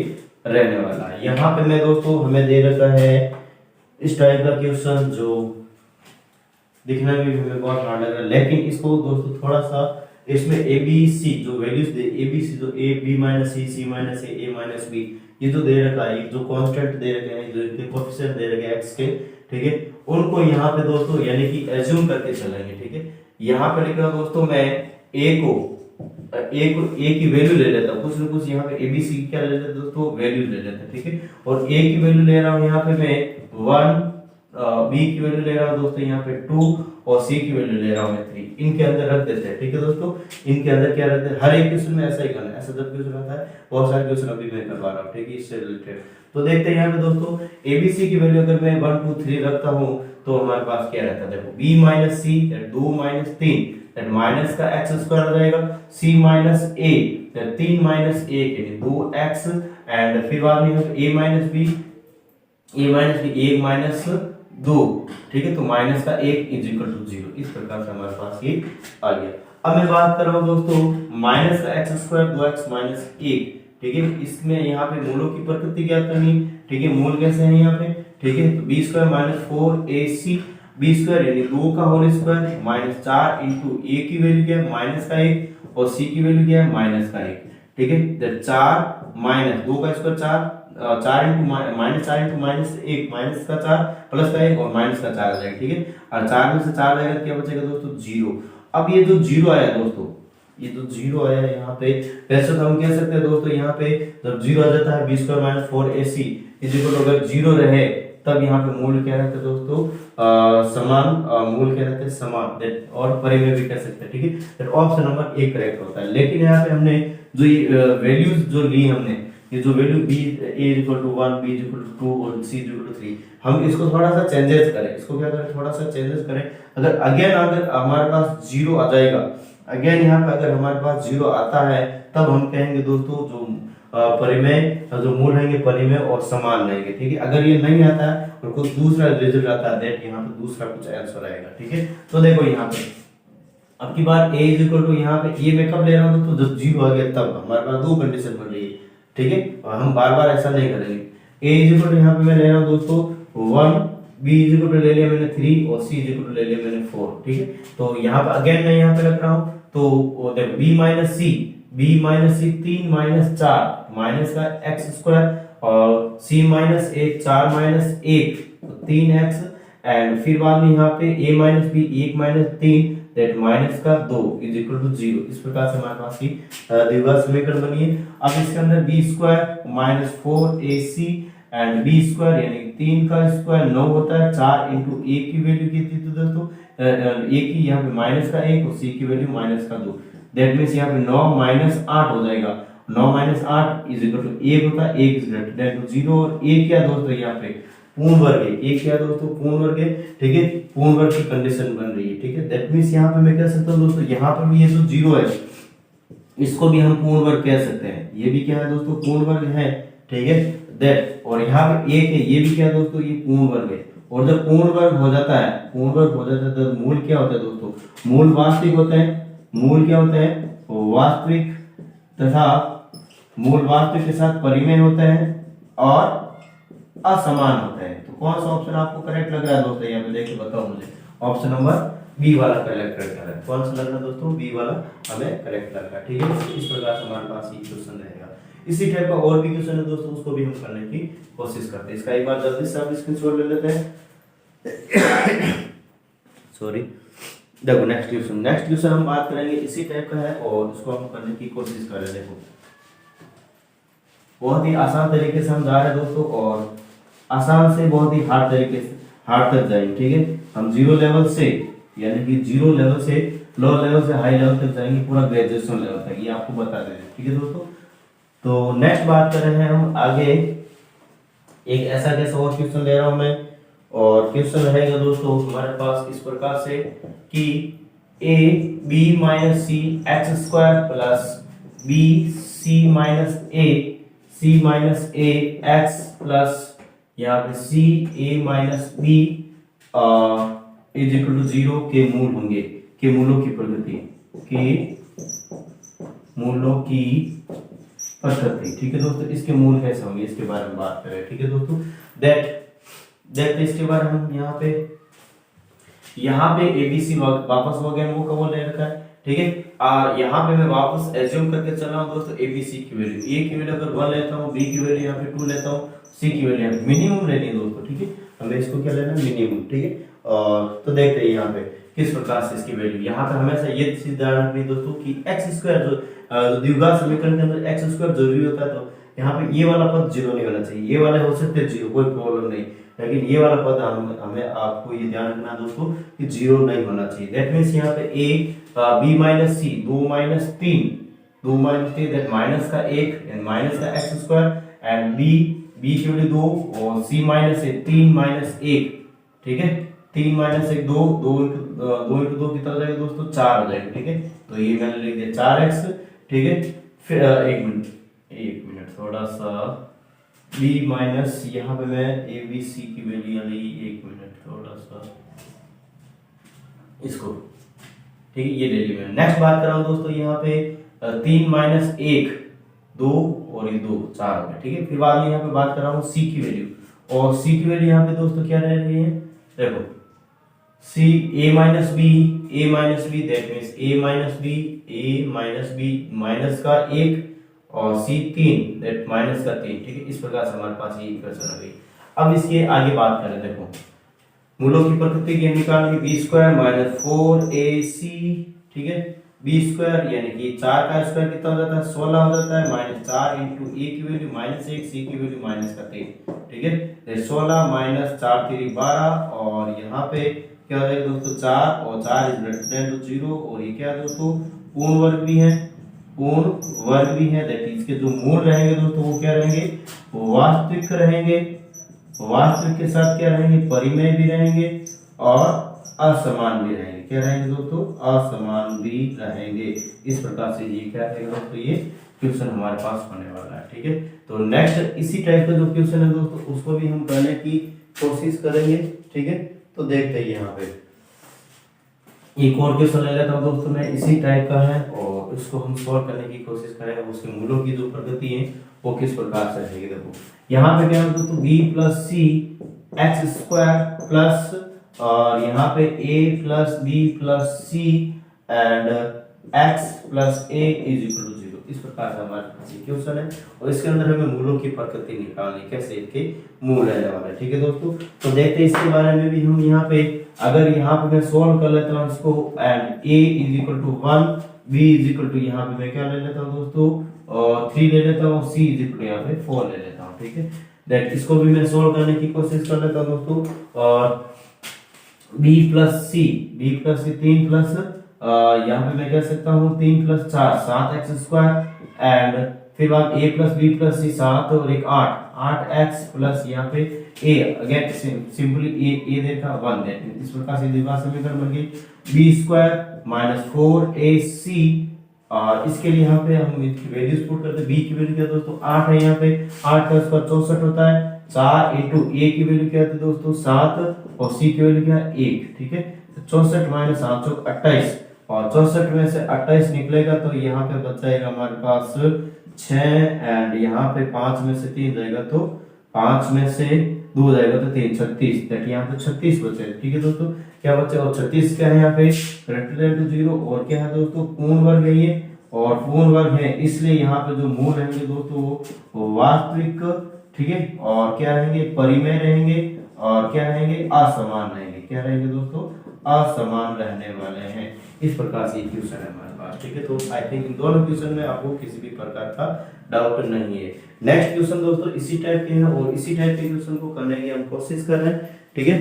रहने वाला है। यहाँ पे मैं दोस्तों हमें दे रखा है इस टाइप का क्वेश्चन जो दिखने में भी हमें बहुत हार्ड लग रहा है, लेकिन इसको दोस्तों थोड़ा सा इसमें ए बी सी जो वैल्यूज दे ABC जो a b minus c minus a minus b ये जो दे रखा है, जो कांस्टेंट दे रखे हैं, जो कोएफिशिएंट दे रखे हैं एक्स के, ठीक है, उनको यहाँ पे दोस्तों यानी कि एज्यूम करके चलेंगे। ठीक है, यहाँ पे लिख रहा हूं दोस्तों मैं ए की वैल्यू ले लेता हूँ, कुछ ना कुछ यहाँ पे ABC क्या ले लेते हैं दोस्तों, वैल्यू ले लेते हैं। ठीक है, और ए की वैल्यू ले रहा हूँ यहाँ पे मैं 1, बी की वैल्यू ले रहा हूँ दोस्तों यहाँ पे 2 और सी की वैल्यू ले रहा हूँ मैं 3। इनके अंदर रख देते हैं। ठीक है दोस्तों, इनके अंदर क्या रखते हैं, हर एक क्वेश्चन में ऐसा ही करना है। ऐसा जब क्वेश्चन आता है, बहुत सारे क्वेश्चन अभी मैं करवा रहा हूँ। ठीक है, इससे रिलेटेड तो देखते हैं यहाँ पे दोस्तों ABC की वैल्यू अगर मैं 1 2 3 रखता हूँ तो हमारे पास क्या रहता है, देखो b minus c 2 minus 3 that minus का x स्क्वायर हो जाएगा, c माइनस a 3 माइनस 1 यानी 2x एंड फिर बाद में a माइनस b 1 माइनस 2। ठीक है, तो माइनस का 1 इज इक्वल टू 0। इस प्रकार से हमारे पास ये आ गया। अब मैं बात कर रहा हूँ दोस्तों माइनस का x स्क्वायर 2x माइनस 1। ठीक है, इसमें यहाँ पे मूलों की प्रकृति ज्ञात करनी। ठीक है, मूल कैसे है यहाँ पे, ठीक है, तो b square minus 4ac b square यानी 2 का whole square minus 4 into a की वैल्यू क्या है माइनस का 1 और सी की वैल्यू क्या है माइनस का 1। ठीक है, तो 4 माइनस 2 का स्क्वायर 4 इंटू माइनस 1 माइनस का 4 प्लस का 1 और माइनस का 4 आ जाएगा। ठीक है, और 4 में से 4 जाएगा क्या बचेगा दोस्तों 0। अब ये जो 0 आया दोस्तों, ये जो 0 आया यहाँ पे, वैसे तो हम कह सकते हैं दोस्तों यहाँ पे जब 0 आ जाता है b square minus 4ac is equal to अगर 0 रहे तब यहाँ पे मूल क्या रहता है दोस्तों समान, मूल क्या रहते हैं समान और परिमेय भी कह सकते हैं। ठीक है, ऑप्शन नंबर ए करेक्ट होता है। लेकिन यहाँ पे हमने जो वैल्यूज जो ली हमने, ये जो value b a equal to 1 b equal to 2 और c इक्वल टू 3, हम इसको थोड़ा सा चेंजेस करें। इसको क्या करें, थोड़ा सा चेंजेस करें। अगर हमारे पास 0 आ जाएगा, अगेन यहाँ पे अगर हमारे पास 0 आता है तब हम कहेंगे दोस्तों जो परिमेय जो मूल रहेंगे परिमेय और समान रहेंगे। ठीक है, अगर ये नहीं आता है और कुछ दूसरा रिजल्ट आता है दैट यहाँ पे दूसरा कुछ आंसर आएगा। ठीक है, तो देखो यहाँ पे अब की बार a इज इक्वल टू यहाँ पे ये मैं कब ले रहा हूँ दोस्तों, जब 0 आ गया तब हमारे पास दो कंडीशन बन रही है। ठीक है, और हम बार बार ऐसा नहीं करेंगे। a इज इक्वल टू यहाँ पे मैं ले रहा हूँ दोस्तों 1, b इज इक्वल टू ले लिया मैंने 3 और c इज इक्वल टू ले लिया मैंने 4। ठीक है, तो यहाँ पे अगेन मैं यहाँ पे रख रहा हूँ तो देखो b माइनस सी 3 माइनस 4 माइनस का x स्क्वायर और c माइनस 1 4 माइनस 1 तो 3x एंड फिर बाद में यहाँ पे a minus b 1 minus 3 that minus का 2 इज इक्वल टू 0। इस प्रकार से हमारे पास की द्विघात समीकरण बनी है। अब इसके अंदर b square minus 4ac and b square यानी 3 का स्क्वायर 9 होता है, 4 इंटू a की वैल्यू कितनी थी दोस्तों, a की यहाँ पे माइनस का 1 और c की वैल्यू माइनस का 2। दैट मींस यहाँ पे 9 माइनस 8 हो जाएगा। 9 माइनस 8 इज इक्वल टू 1 होता है, 1 इज ग्रेटर देन 0 और a क्या दोस्तों यहाँ पे पूर्ण वर्ग है। a क्या दोस्तों पूर्ण वर्ग है। ठीक है, पूर्ण वर्ग की कंडीशन बन रही है। ठीक है, दैट मींस यहाँ पे मैं कह सकता हूँ दोस्तों यहाँ पर भी ये जो 0 है इसको भी हम पूर्ण वर्ग कह सकते हैं। ये भी क्या है दोस्तों पूर्ण वर्ग है। ठीक है, दैट और यहाँ पे 1 है, ये भी क्या दोस्तों ये पूर्ण वर्ग है। और जब पूर्ण वर्ग हो जाता है तो मूल क्या होता है दोस्तों, मूल वास्तविक होते हैं। मूल क्या होते हैं वास्तविक तथा मूल वास्तविक के साथ परिमेय होते हैं और असमान होते हैं। तो कौन सा ऑप्शन आपको करेक्ट लग रहा है दोस्तों, यहाँ पे देखिए बताओ मुझे। ऑप्शन नंबर बी वाला करेक्ट लग रहा है। कौन सा लग रहा है दोस्तों, बी वाला हमें करेक्ट लग रहा है। ठीक है, इस प्रकार से हमारे पास ये क्वेश्चन रहेगा। इसी टाइप का और भी क्वेश्चन है दोस्तों, उसको भी हम करने की कोशिश करते हैं। इसका एक बार जल्दी से आप स्क्रीनशॉट ले लेते हैं। सॉरी, देखो नेक्स्ट क्वेश्चन हम बात करेंगे, इसी टाइप का है और इसको हम करने की कोशिश कर रहे हैं। देखो बहुत ही आसान तरीके से हम जा रहे हैं दोस्तों, और आसान से बहुत ही हार्ड तरीके से हार्ड तक जाएंगे। ठीक है, हम जीरो लेवल से यानी कि जीरो लेवल से लो लेवल से हाई लेवल तक जाएंगे, पूरा ग्रेजुएशन लेवल तक, ये आपको बता देंगे। ठीक है दोस्तों, तो नेक्स्ट बात कर रहे हैं हम आगे। एक ऐसा कैसा और क्वेश्चन ले रहा हूं मैं, और क्वेश्चन रहेगा दोस्तों हमारे पास इस प्रकार से कि a b minus c x square plus b c minus a x plus यहाँ पे c a minus b is equal to 0 के मूल होंगे, के मूलों की प्रकृति, के मूलों की प्रकृति। ठीक है दोस्तों, इसके मूल कैसे होंगे इसके बारे में बात करें। ठीक है दोस्तों, दैट इसके बारे में हम यहाँ पे एबीसी वापस हो गया, वो कब ले रखा है। ठीक है, और यहाँ पे मैं वापस एज्यूम करके चल रहा हूँ दोस्तों एबीसी की वैल्यू, ए की वैल्यू अगर 1 लेता हूँ, बी की वैल्यू यहाँ पे 2 लेता हूँ, सी की वैल्यू यहाँ पे मिनिमम लेनी है दोस्तों। ठीक है, हमें इसको क्या लेना है, मिनिमम। ठीक है, और तो देखते हैं यहाँ पे किस प्रकार से इसकी वैल्यू। यहाँ पे हमेशा ये चीज ध्यान रखनी दोस्तों कि एक्स स्क्वायर जो द्विघात समीकरण के अंदर एक्स स्क्वायर जरूरी होता है, तो यहाँ पे ये वाला पद 0 नहीं होना चाहिए, ये वाले हो सकते हैं 0, कोई प्रॉब्लम नहीं, लेकिन ये वाला पद हमें आपको ये ध्यान रखना दोस्तों कि 0 नहीं होना चाहिए। दैट मींस यहाँ पे a b minus c 2 minus 3 that minus का 1 एंड माइनस का एक्स स्क्वायर एंड b की वैल्यू 2 और c माइनस 3 माइनस 1। ठीक है, 3 माइनस 1 2 इंटू 2 कितना हो जाएगा दोस्तों, 4 हो जाएगा। ठीक है, तो ये मैंने लिख दिया 4x। ठीक है, फिर एक मिनट थोड़ा सा b माइनस, यहाँ पे मैं ए बी सी की वैल्यू ली, एक मिनट थोड़ा सा इसको। ठीक है, ये ले ली मैंने। नेक्स्ट बात कर रहा हूँ दोस्तों यहाँ पे 3 माइनस 1 2 और ये 2 4 हो गया। ठीक है, फिर बाद में यहाँ पे बात कर रहा हूँ सी की वैल्यू, और सी की वैल्यू यहाँ पे दोस्तों क्या रह रही है, देखो c a minus B that means a minus B minus का 1 और c 3 दैट माइनस का 3। ठीक है, इस प्रकार से हमारे पास ये इक्वेशन आ गई। अब इसके आगे बात करें, देखो मूलों की प्रकृति की निकालनी, बी स्क्वायर माइनस 4ac। ठीक है, बी स्क्वायर यानी कि 4 का स्क्वायर कितना हो जाता है, 16 हो जाता है, माइनस 4 इंटू a की वैल्यू माइनस 1, c की वैल्यू माइनस का 3। ठीक है, 16 माइनस 4 3 12, और यहाँ पे क्या हो जाएगा दोस्तों 4 और 4 इज ग्रेटर देन 0, और ये क्या है दोस्तों पूर्ण वर्ग भी है, दैट इज के जो मूल रहेंगे दोस्तों वो क्या रहेंगे, वास्तविक रहेंगे, वास्तविक के साथ क्या रहेंगे, परिमेय भी रहेंगे और असमान भी रहेंगे। क्या रहेंगे दोस्तों, असमान भी रहेंगे। इस प्रकार से ये क्या रहेगा दोस्तों, ये क्वेश्चन हमारे पास होने वाला है। ठीक है, तो नेक्स्ट इसी टाइप का जो क्वेश्चन है दोस्तों उसको भी हम करने की कोशिश करेंगे। ठीक है, तो देखते हैं यहाँ पे एक और क्वेश्चन ले लेता हूँ दोस्तों मैं, इसी टाइप का है और इसको हम सॉल्व करने की कोशिश करेंगे। उसके मूलों की जो प्रकृति है वो किस प्रकार से रहेगी। देखो यहाँ पे क्या है दोस्तों, b plus c x square plus, और यहाँ पे a plus b plus c and x plus a is equal to 0। इस प्रकार से हमारे पास ये क्वेश्चन है और इसके अंदर हमें मूलों की प्रकृति निकालनी, कैसे इनके मूल रहने वाले। ठीक है दोस्तों, तो देखते हैं इसके बारे में भी हम यहाँ पे, अगर यहाँ पे मैं सोल्व कर लेता हूँ इसको, and a is equal to 1, b is equal to यहाँ पे मैं क्या ले लेता हूँ दोस्तों, और 3 ले लेता हूँ, c इज इक्वल टू यहाँ पे 4 ले लेता हूँ। ठीक है, दैट इसको भी मैं सोल्व करने की कोशिश कर लेता हूँ दोस्तों, और b प्लस सी 3 प्लस यहाँ पे मैं कह सकता हूँ 3 प्लस 4 7x स्क्वायर एंड फिर बाद a प्लस b प्लस सी 7 और एक 8x प्लस यहाँ पे a अगेन सिंपली a देखा 1 देख, इस प्रकार से द्विघात समीकरण बन गई b स्क्वायर माइनस 4ac। और इसके लिए यहाँ पे हम इसकी वैल्यूज पुट करते हैं। b की वैल्यू क्या दोस्तों 8 है, यहाँ पे 8 का स्क्वायर 64 होता है, 4 इंटू a की वैल्यू क्या है दोस्तों 7 और c की वैल्यू क्या है 1। ठीक है, 64 माइनस 7 28 और 64 में से 28 निकलेगा तो यहाँ पे बच जाएगा हमारे पास 6 एंड यहाँ पे 5 में से 3 जाएगा तो 5 में से 2 हो जाएगा तो 3 36, दैट यहाँ पे 36 बचे। ठीक है दोस्तों, क्या बचे, और 36 क्या है यहाँ पे ग्रेटर देन टू 0, और क्या है दोस्तों पूर्ण वर्ग है ये, और पूर्ण वर्ग है इसलिए यहाँ पे जो मूल रहेंगे दोस्तों वो वास्तविक, ठीक है, और क्या रहेंगे परिमेय रहेंगे, और क्या रहेंगे असमान रहेंगे। क्या रहेंगे दोस्तों, असमान रहने वाले हैं। इस प्रकार से क्वेश्चन है हमारे पास। ठीक है, तो आई थिंक इन दोनों क्वेश्चन में आपको किसी भी प्रकार का डाउट नहीं है। नेक्स्ट क्वेश्चन दोस्तों इसी टाइप के हैं, और इसी टाइप के क्वेश्चन को करने की हम कोशिश कर रहे हैं। ठीक है,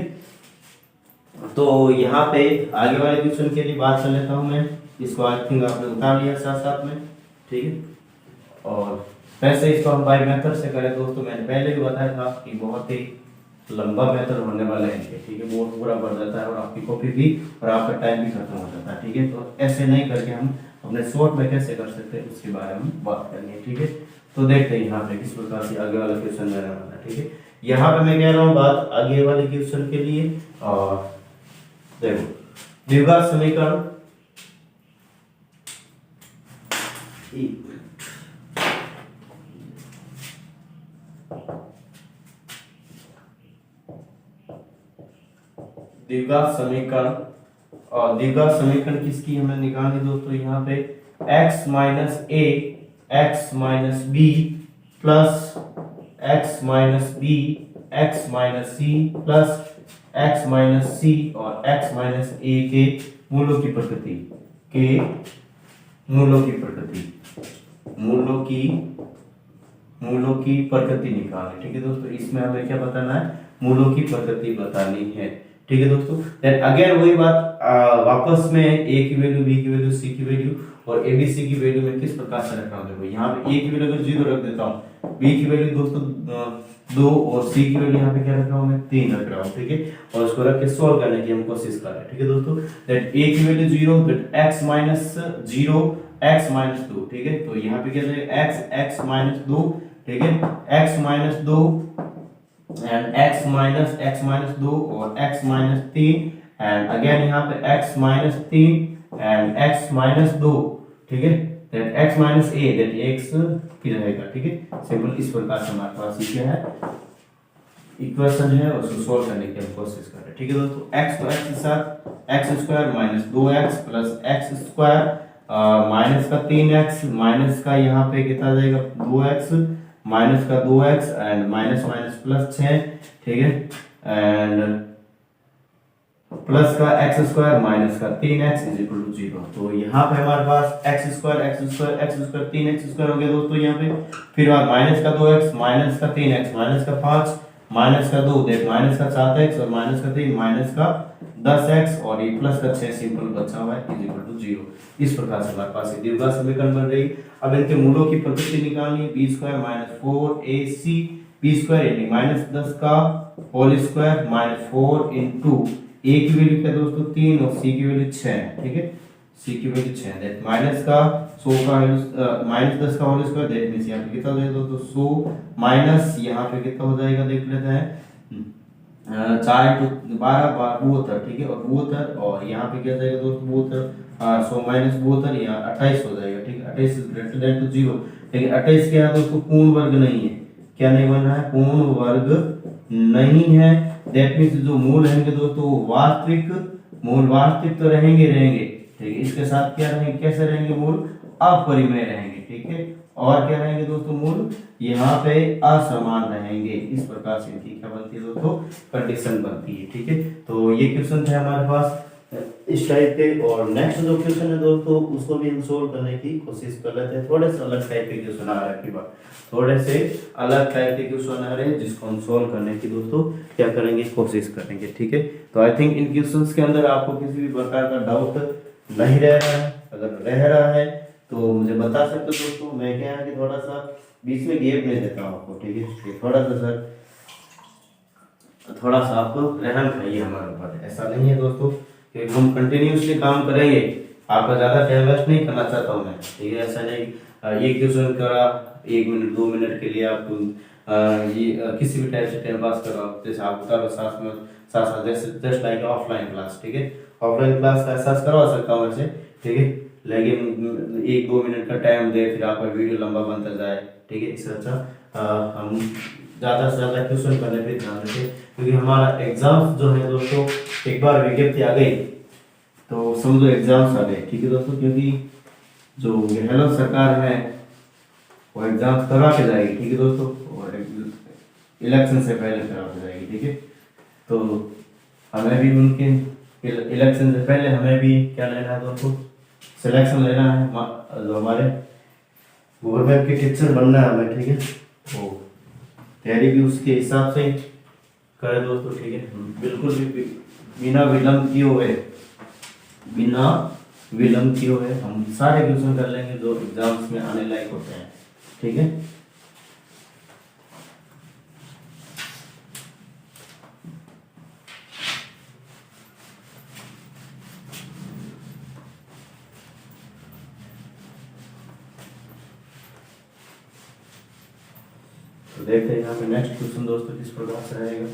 तो यहाँ पे आगे वाले क्वेश्चन के लिए बात कर लेता हूँ मैं। इसको आई थिंक आपने उतार लिया साथ साथ में। ठीक है, और वैसे इसको हम बाय मेथड से करें दोस्तों, मैंने पहले भी बताया था कि बहुत ही लंबा मेथड होने वाला है। ठीक है, बहुत पूरा बढ़ जाता है और आपकी कॉपी भी और आपका टाइम भी खत्म हो जाता है। ठीक है, तो ऐसे नहीं करके हम अपने शॉर्ट में कैसे कर सकते हैं उसके बारे में बात करेंगे। ठीक है, तो देखते हैं यहाँ पे किस प्रकार से आगे वाला क्वेश्चन रहने वाला है। ठीक है, यहाँ पे मैं कह रहा हूँ बात आगे वाले क्वेश्चन के लिए। और देखो द्विघात समीकरण द्विघात समीकरण, और द्विघात समीकरण किसकी हमें निकालनी दोस्तों, यहाँ पे x माइनस ए X minus B plus X minus B X minus C plus X minus C और एक्स माइनस ए के मूलों की प्रकृति, के मूलों की प्रकृति, मूलों की प्रकृति निकालनी। ठीक है दोस्तों, इसमें हमें क्या बताना है, मूलों की प्रकृति बतानी है। ठीक है दोस्तों, देन अगेन वही बात, वापस में ए की वैल्यू, बी की वैल्यू, सी की वैल्यू और एबीसी की वैल्यू में किस प्रकार से रखना है। देखो यहाँ पे ए की वैल्यू अगर 0 रख देता हूँ, बी की वैल्यू दोस्तों 2 और सी की वैल्यू यहाँ पे क्या रख रहा हूँ मैं 3 रख रहा हूँ। ठीक है, और उसको रख के सॉल्व करने की हम कोशिश कर रहे हैं। ठीक है दोस्तों, दैट ए की value 0, that x minus 0 x minus 2। ठीक है, तो यहाँ पे क्या जाएगा x माइनस 2। ठीक है, x minus 2 and x minus 2 और x माइनस 3 एंड अगेन यहाँ पे x minus 3 and x minus 2। ठीक है, that x minus a that x की रहेगा। ठीक है, सिंपल इस प्रकार से हमारे पास ये क्या है इक्वेशन है, उसको सॉल्व करने की हम कोशिश कर रहे हैं। ठीक है दोस्तों, x को x के साथ x square minus 2x plus x square minus का 3x माइनस का यहाँ पे कितना जाएगा 2x माइनस का 2x and minus minus plus 6। ठीक है, एंड प्लस का x स्क्वायर माइनस का 3x इज इक्वल टू 0। तो यहाँ पे हमारे पास x स्क्वायर 3x स्क्वायर हो गया दोस्तों यहाँ पे, फिर बाद माइनस का 2x माइनस का 3x माइनस का 5 माइनस का 2 देख माइनस का 7x और माइनस का 3 माइनस का 10x और ये प्लस का 6 सिंपल बचा हुआ है इज इक्वल टू 0। इस प्रकार से हमारे पास द्विघात समीकरण बन रही। अब इनके मूलों की प्रकृति निकालनी, b square minus 4ac b square यानी माइनस 10 का whole square minus 4 into a की वैल्यू क्या दोस्तों 3 और सी की वैल्यू 6। ठीक है, सी की वैल्यू 6 दैट माइनस का 100 का माइनस 10 का होल स्क्वायर दैट मींस यहां पे कितना हो जाएगा दोस्तों 100 माइनस यहां पे कितना हो जाएगा देख लेते हैं 4 into 12 72। ठीक है, और 72 और यहाँ पे क्या जाएगा दोस्तों 72 100 माइनस 72 यहाँ 28 हो जाएगा। ठीक है, 28 ग्रेटर देन टू 0। लेकिन 28 क्या है दोस्तों पूर्ण वर्ग नहीं है, क्या नहीं बन रहा है पूर्ण वर्ग नहीं है। दैट मींस जो मूल रहेंगे दोस्तों वास्तविक मूल वास्तविक तो रहेंगे। ठीक है, इसके साथ क्या रहेंगे कैसे रहेंगे मूल अपरिमेय रहेंगे। ठीक है, और क्या रहेंगे दोस्तों मूल यहाँ पे असमान रहेंगे। इस प्रकार से इनकी क्या बनती है दोस्तों कंडीशन बनती है। ठीक है, तो ये क्वेश्चन थे हमारे पास इस टाइप के, और नेक्स्ट जो क्वेश्चन है दोस्तों उसको भी हम सोल्व करने की कोशिश कर लेते हैं। थोड़े से अलग टाइप के क्वेश्चन आ रहे हैं, थोड़े से अलग टाइप के क्वेश्चन आ रहे हैं जिसको हम सोल्व करने की दोस्तों क्या करेंगे कोशिश करेंगे। ठीक है, तो आई थिंक इन क्वेश्चंस के अंदर आपको किसी भी प्रकार का डाउट नहीं रह रहा है। अगर रह रहा है तो मुझे बता सकते हो दोस्तों। मैं क्या है कि थोड़ा सा बीच में गैप नहीं देता हूँ आपको। ठीक है, थोड़ा सा सर थोड़ा सा आपको रहम खाइए हमारे ऊपर, ऐसा नहीं है दोस्तों कि हम कंटिन्यूसली काम करेंगे। आपका ज्यादा टाइम वेस्ट नहीं करना चाहता हूँ मैं। ठीक है, ऐसा नहीं एक क्वेश्चन करा 1 मिनट 2 मिनट के लिए आप ये किसी भी टाइप से टाइम पास करो, जैसे आप बता रहे साथ जैसे जस्ट लाइक ऑफलाइन क्लास। ठीक है, ऑफलाइन क्लास का एहसास करवा सकता हूँ वैसे। ठीक है, लेकिन 1-2 मिनट का टाइम दे फिर आपका वीडियो लंबा बनता जाए। ठीक है, इससे अच्छा हम ज्यादा से ज्यादा क्वेश्चन करने पे ध्यान रखें, क्योंकि हमारा एग्जाम्स जो है दोस्तों, एक बार विज्ञप्ति आ गई तो समझो एग्जाम्स आ गए, ठीक है दोस्तों। क्योंकि जो गहलोत सरकार है वो एग्जाम्स करवा के जाएगी, ठीक है दोस्तों, और इलेक्शन से पहले करवा के जाएगी, ठीक है। तो हमें भी उनके इलेक्शन से पहले हमें भी क्या लेना है दोस्तों, सिलेक्शन लेना है, जो हमारे गवर्नमेंट के टीचर बनना है हमें, ठीक है। तो तैयारी भी उसके हिसाब से करें दोस्तों, ठीक है। बिल्कुल भी बिना विलंब किए हुए हम सारे क्वेश्चन कर लेंगे जो एग्जाम्स में आने लायक होते हैं, ठीक है। तो देखते हैं यहाँ पे नेक्स्ट क्वेश्चन दोस्तों किस प्रकार से रहेगा।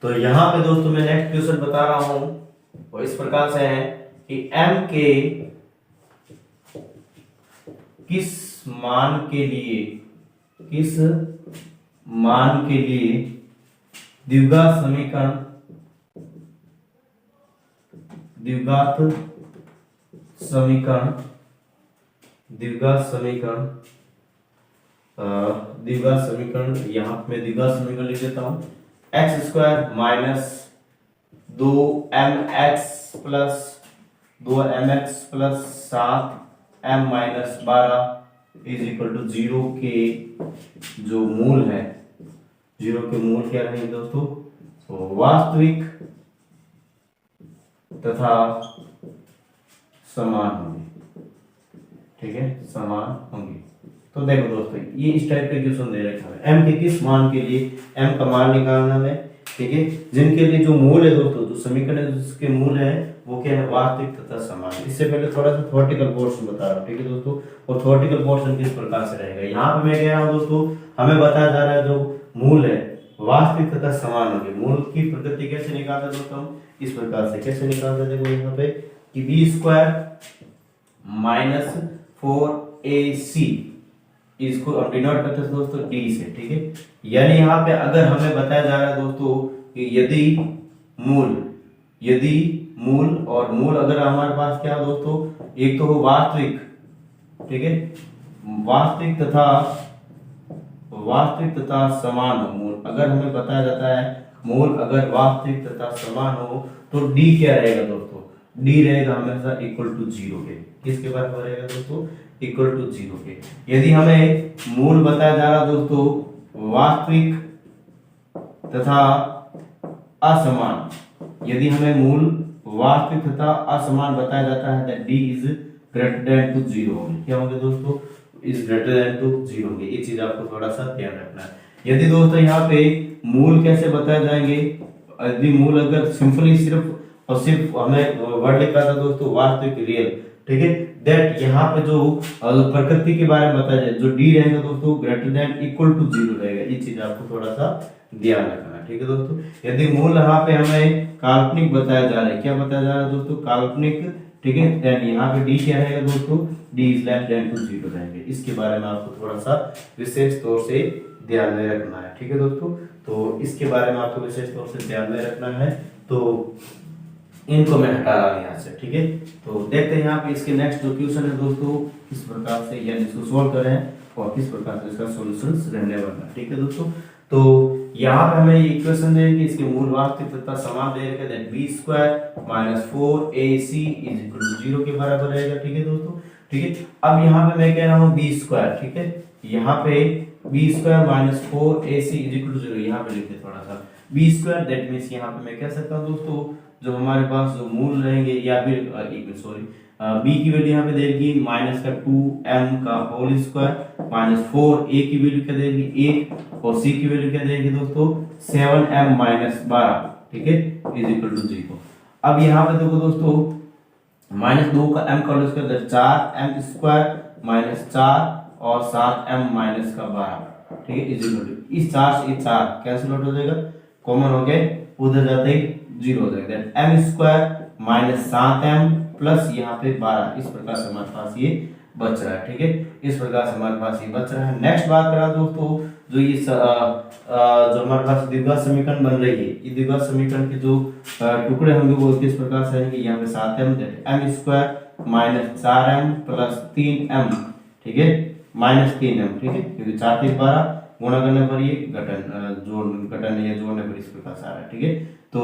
तो यहाँ पे दोस्तों मैं नेक्स्ट क्वेश्चन बता रहा हूं, वो इस प्रकार से है कि m के किस मान के लिए द्विघात समीकरण यहाँ पे मैं द्विघात समीकरण लिख देता हूं, x square minus 2mx plus 7m minus 12 is equal to 0 के जो मूल है, 0 के मूल क्या रहेंगे दोस्तों, तो वास्तविक तथा समान होंगे, ठीक है, समान होंगे। तो देखो दोस्तों ये इस टाइप के क्वेश्चन दे रखा है, m के किस मान के लिए, m का मान निकालना है, ठीक है, जिनके लिए जो मूल है दोस्तों, जो समीकरण जिसके मूल है वो क्या है, वास्तविक तथा समान। इससे पहले थोड़ा सा थ्योरेटिकल पोर्शन बता रहा हूँ, ठीक है दोस्तों, और थ्योरेटिकल पोर्शन किस प्रकार से रहेगा। यहाँ पे मैं कह रहा हूँ दोस्तों, हमें बताया जा रहा है जो मूल है वास्तविक तथा समान होंगे। मूल की प्रकृति कैसे निकालते हैं दोस्तों, हम इस प्रकार से कैसे निकालते हैं, देखो यहाँ पे कि बी स्क्वायर माइनस 4ac इसको हम डिनोट करते हैं दोस्तों d से, ठीक है। यानी यहाँ पे अगर हमें बताया जा रहा है दोस्तों कि यदि मूल और मूल अगर हमारे पास क्या है दोस्तों, एक तो हो वास्तविक, ठीक है, वास्तविक तथा समान हो मूल, अगर हमें बताया जाता है मूल अगर वास्तविक तथा समान हो तो d क्या रहेगा दोस्तों, d रहेगा हमेशा इक्वल टू 0 के। किसके बराबर रहेगा दोस्तों, इक्वल टू 0 के। यदि हमें मूल बताया जा रहा दोस्तों वास्तविक तथा असमान, यदि हमें मूल वास्तविक तथा असमान बताया जाता है that d is greater than to 0 होंगे, क्या होंगे दोस्तों, इज ग्रेटर देन टू 0 होंगे। ये चीज आपको थोड़ा सा ध्यान रखना है। यदि दोस्तों यहाँ पे मूल कैसे बताए जाएंगे, यदि मूल अगर सिंपली सिर्फ और सिर्फ हमें वर्ड लिखा था दोस्तों वास्तविक रियल, ठीक है, दैट यहाँ पे जो प्रकृति के बारे में बताया जाए, जो डी रहेगा दोस्तों ग्रेटर देन इक्वल टू 0 रहेगा। ये चीज आपको थोड़ा सा ध्यान रखना है, ठीक है दोस्तों। यदि मूल यहाँ पे हमें काल्पनिक बताया जा रहा है, क्या बताया जा रहा है दोस्तों, काल्पनिक, ठीक है, देन यहाँ पे डी क्या रहेगा दोस्तों, d is less than to 0 रहेंगे। इसके बारे में आपको थोड़ा सा विशेष तौर से ध्यान में रखना है, ठीक है दोस्तों। तो इसके बारे में आपको विशेष तौर से ध्यान में रखना है। तो इनको मैं हटा रहा हूं यहाँ से, ठीक है। तो देखते हैं यहाँ पे इसके नेक्स्ट जो क्वेश्चन है दोस्तों किस प्रकार से यानी इसको सोल्व करें और किस प्रकार से इसका सॉल्यूशंस रहने वाला है, ठीक है दोस्तों। तो यहाँ पे हमें इक्वेशन दे कि इसके मूल वास्तविक तथा समान दे रखा है, b square minus 4ac is equal to 0 के बराबर रहेगा, ठीक है दोस्तों, ठीक है। अब यहाँ पे मैं कह रहा हूँ बी स्क्वायर, ठीक है, यहाँ पे B square minus 4ac is equal to 0 यहाँ पे लिखते थोड़ा सा बी स्क्वायर, दैट मीन्स यहाँ पे मैं कह सकता हूँ दोस्तों जो हमारे पास जो मूल रहेंगे या फिर सॉरी बी की वैल्यू यहाँ पे देगी माइनस का 2m का होल स्क्वायर माइनस 4a की वैल्यू क्या देगी 1 और c की वैल्यू क्या देगी दोस्तों 7m माइनस 12, ठीक है, इज इक्वल टू 0। अब यहाँ पे देखो दोस्तों माइनस 2 का m का whole square 4m square minus 4 और 7m माइनस का 12, ठीक है, इज इक्वल टू इस 4 से 4 कैंसिल आउट हो जाएगा, कॉमन हो गए, उधर जाते ही जीरो हो जाएगा। M square minus 7m plus यहाँ पे 12, इस प्रकार से हमारे पास ये बच रहा है। ठीक है, इस प्रकार से हमारे पास ये बच रहा है। नेक्स्ट बात करा दोस्तों, जो ये जो हमारे पास द्विघात समीकरण बन रही है, ये द्विघात समीकरण के जो टुकड़े होंगे वो किस प्रकार से रहेंगे, यहाँ पे 7m M square minus 4m plus 3m, ठीक है, माइनस 3m, ठीक है, क्योंकि 4 3 12 गुणा करने पर ये घटन या जोड़ने पर इस प्रकार से आ रहा है। ठीक है, तो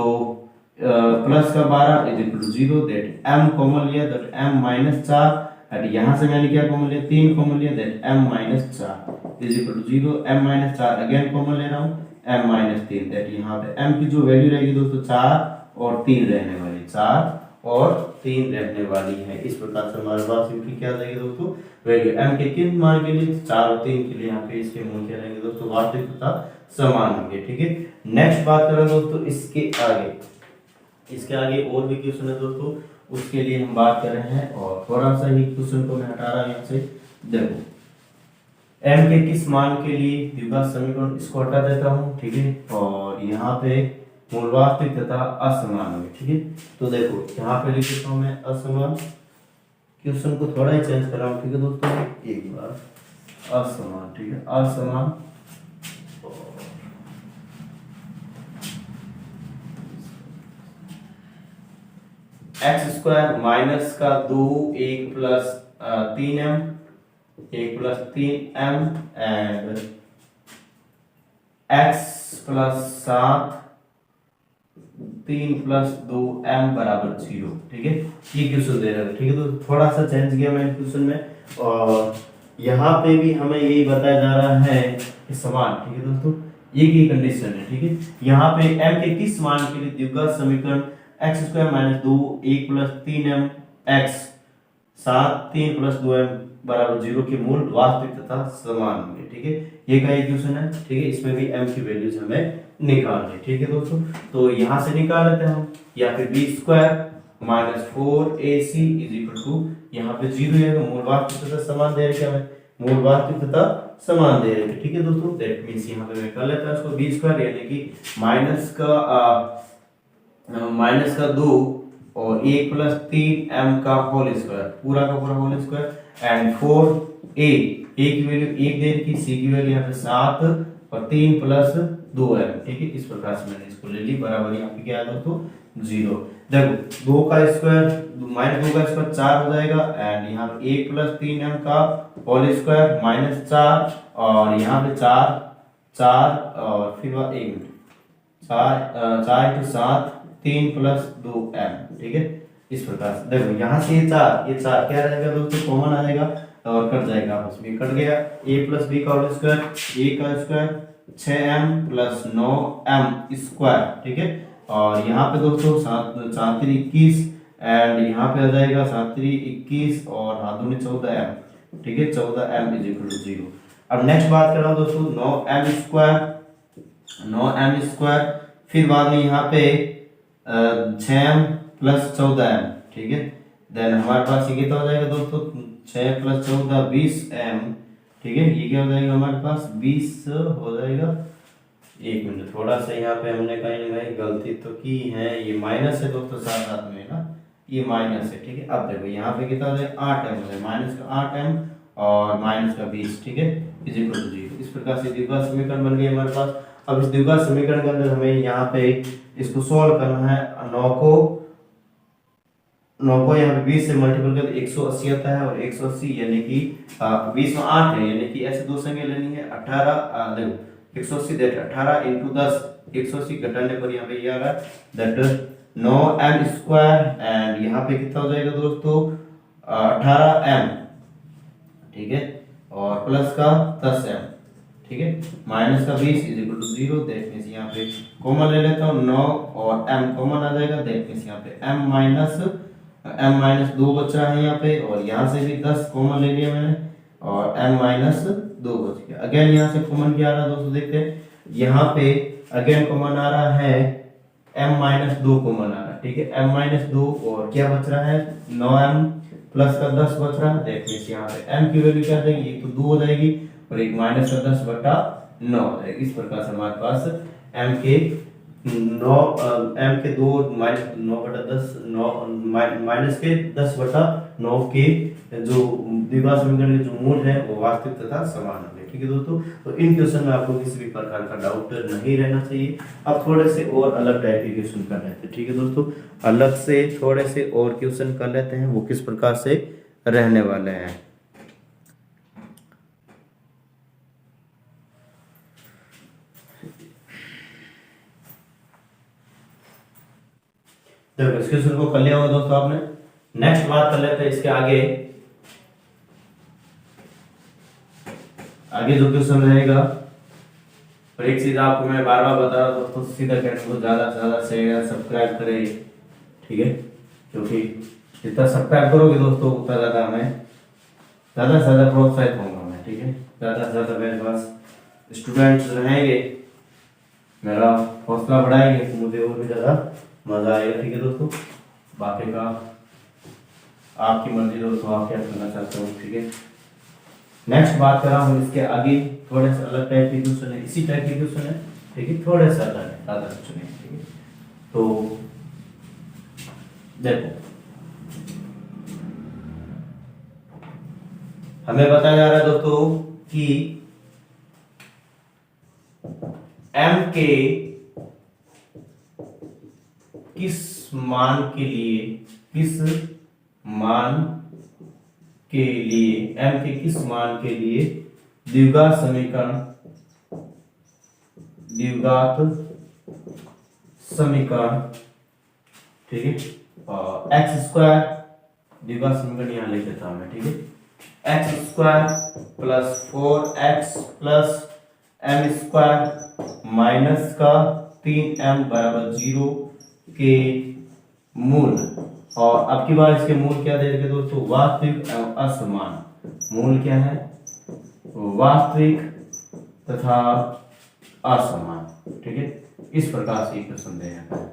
प्लस का 12 is equal to 0, that m common लिया, दैट m माइनस 4, एंड यहाँ से मैंने क्या कॉमन लिया, 3 कॉमन लिया, that m minus 4 is equal to 0, m minus 4 again common ले रहा हूँ, m माइनस 3, दैट यहाँ पे m की जो वैल्यू रहेगी दोस्तों 4 और 3 रहने वाली, 4 और 3 रहने वाली है। इस प्रकार से हमारे पास इनकी क्या रहेगी दोस्तों वैल्यू, m के किन मान के लिए, 4 और 3 के लिए यहाँ पे इसके मूल क्या रहेंगे दोस्तों, वास्तविक तथा समान होंगे। ठीक है, नेक्स्ट बात करें दोस्तों इसके आगे और भी क्वेश्चन है दोस्तों, उसके लिए हम बात कर रहे हैं। और थोड़ा सा ही क्वेश्चन को मैं हटा रहा हूं यहाँ से, देखो m के किस मान के लिए द्विघात समीकरण, इसको हटा देता हूँ। ठीक है, और यहाँ पे मूल वास्तविक तथा असमान होंगे। ठीक है, तो देखो यहाँ पे लिख देता हूँ मैं असमान, क्वेश्चन को थोड़ा ही चेंज कर रहा हूँ। ठीक है दोस्तों, एक बार असमान, ठीक है, असमान एक्स स्क्वायर माइनस का 2 1 plus 3m, 1 plus 3m and x plus 7 3 plus 2m बराबर 0। ठीक है, ये क्वेश्चन दे रहा है। ठीक है, तो थोड़ा सा चेंज किया मैंने क्वेश्चन में, और यहाँ पे भी हमें यही बताया जा रहा है कि समान। ठीक है दोस्तों, ये की कंडीशन है। ठीक है, यहाँ पे m के किस मान के लिए द्विघात समीकरण x square minus 2 1 plus 3m x 7 3 plus 2m बराबर 0 के मूल वास्तविक तथा समान होंगे। ठीक है, ये का क्वेश्चन है। ठीक है, इसमें भी m की वैल्यूज हमें निकालनी है। ठीक है दोस्तों, तो यहाँ से निकाल लेते हैं हम, या फिर b square minus 4ac is equal to, यहाँ पे 0 है, मूल वास्तविक तथा समान दे रहे हमें, मूल वास्तविक तथा समान दे रहे। ठीक है दोस्तों, दैट मींस यहाँ पे मैं कर लेता हूँ इसको बी स्क्वायर, यानी कि माइनस का 2 और 1 प्लस 3m का होल स्क्वायर, पूरा का पूरा होल स्क्वायर, एंड 4a की वैल्यू 1 दे रखी, c की वैल्यू यहाँ पे 7 और 3 प्लस 2m। ठीक है, इस प्रकार से मैंने इसको ले ली, बराबर यहाँ पे क्या है दोस्तों 0। देखो 2 का स्क्वायर माइनस 2 का स्क्वायर 4 हो जाएगा, एंड यहाँ पे 1 प्लस 3m का होल स्क्वायर माइनस 4, और यहाँ पे 4 और फिर 1 मिनट 4 इंटू 7 3 प्लस 2m। ठीक है, इस प्रकार से देखो यहाँ से ये 4 क्या रहेगा दोस्तों, कॉमन आ जाएगा और कट जाएगा, आपस में कट गया। a प्लस b का होल स्क्वायर, a का square 6m plus 9m square. ठीक है, और यहाँ पे दोस्तों 7 3 21, एंड यहाँ पे आ जाएगा 7 3 21 और हाथ दूनी 14m। ठीक है, 14m इज इक्वल टू 0। अब नेक्स्ट बात कर रहा हूँ दोस्तों 9m स्क्वायर, फिर बाद में यहाँ पे 6m प्लस 14m। ठीक है, देन हमारे पास ये कितना हो जाएगा दोस्तों, 6 प्लस 14 20m। ठीक है, ये क्या हो जाएगा हमारे पास 20 हो जाएगा। एक मिनट, थोड़ा सा यहाँ पे हमने कहीं ना कहीं गलती तो की है, ये माइनस है दोस्तों, साथ में ना ये माइनस है। ठीक है, अब देखो यहाँ पे कितना हो जाएगा 8m हो जाएगा, माइनस का 8m और माइनस का 20। ठीक है, इज इक्वल टू 0। इस प्रकार से द्विघात समीकरण बन गई हमारे पास। अब इस द्विघात समीकरण के अंदर हमें यहाँ पे इसको सॉल्व करना है। 9 को यहाँ पे 20 से मल्टीपल कर 180 आता है, और 180 यानी कि 20 में 8 है, यानी कि ऐसे दो संख्या लेनी है। 18 देखो 180 दैट 18 इंटू 10, 180 घटाने पर यहाँ पे ये आ रहा है दैट 9m स्क्वायर, एंड यहाँ पे कितना हो जाएगा दोस्तों 18m। ठीक है, और प्लस का 10m। ठीक है, माइनस का 20 is equal to 0, that means यहाँ पे कॉमन ले लेता हूँ, 9 और m कॉमन आ जाएगा, दैट मींस यहाँ पे m माइनस 2 बच रहा है यहाँ पे, और यहाँ से भी 10 कॉमन ले लिया मैंने, और m माइनस 2 बच गया। अगेन यहाँ से कॉमन क्या आ रहा है दोस्तों, देखते हैं यहाँ पे अगेन कॉमन आ रहा है m माइनस 2 कॉमन आ रहा है। ठीक है, m माइनस 2 और क्या बच रहा है 9m प्लस का 10 बच रहा है, दैट मींस यहाँ पे m की वैल्यू क्या आ जाएगी, एक तो 2 हो जाएगी और एक माइनस का 10 बटा 9 हो जाएगी। इस प्रकार से हमारे पास m के 9 m के 2 माइनस 9/10 9 माइनस के 10/9 के जो द्विघात समीकरण के जो मूल है वो वास्तविक तथा समान होंगे। ठीक है दोस्तों, तो इन क्वेश्चन में आपको किसी भी प्रकार का डाउट नहीं रहना चाहिए। अब थोड़े से और अलग टाइप के क्वेश्चन कर लेते हैं। ठीक है दोस्तों, अलग से थोड़े से और क्वेश्चन कर लेते हैं, वो किस प्रकार से रहने वाले हैं। देखो इस क्वेश्चन को कर लिया होगा दोस्तों आपने। नेक्स्ट बात कर लेते हैं इसके आगे जो क्वेश्चन रहेगा। और एक चीज आपको मैं बार बार बता रहा हूं दोस्तों, सीधा चैनल को ज्यादा से ज्यादा शेयर सब्सक्राइब करें। ठीक है, क्योंकि जितना सब्सक्राइब करोगे दोस्तों उतना ज्यादा हमें ज्यादा से ज्यादा प्रोत्साहित होगा मैं। ठीक है, ज्यादा से ज्यादा मेरे पास स्टूडेंट्स रहेंगे, मेरा हौसला बढ़ाएंगे तो मुझे और भी ज्यादा मजा आएगा। ठीक है दोस्तों, बाकी का आपकी मर्जी दोस्तों, आप क्या करना चाहते हो। ठीक है, नेक्स्ट बात कर रहा हूँ इसके आगे थोड़े से अलग टाइप के क्वेश्चन है, इसी टाइप के क्वेश्चन है। ठीक है, थोड़े से अलग है, ज्यादा कुछ नहीं। ठीक है, तो देखो हमें बताया जा रहा है दोस्तों कि m के किस मान के लिए m के किस मान के लिए द्विघात समीकरण ठीक है, एक्स स्क्वायर द्विघात समीकरण यहां लिख देता हूं मैं। ठीक है, x square plus 4x plus m square minus का 3m बराबर 0 के मूल। और अब की बार इसके मूल क्या दे रखे दोस्तों, वास्तविक एवं असमान। मूल क्या है, वास्तविक तथा असमान। ठीक है, इस प्रकार से क्वेश्चन दे रखा है।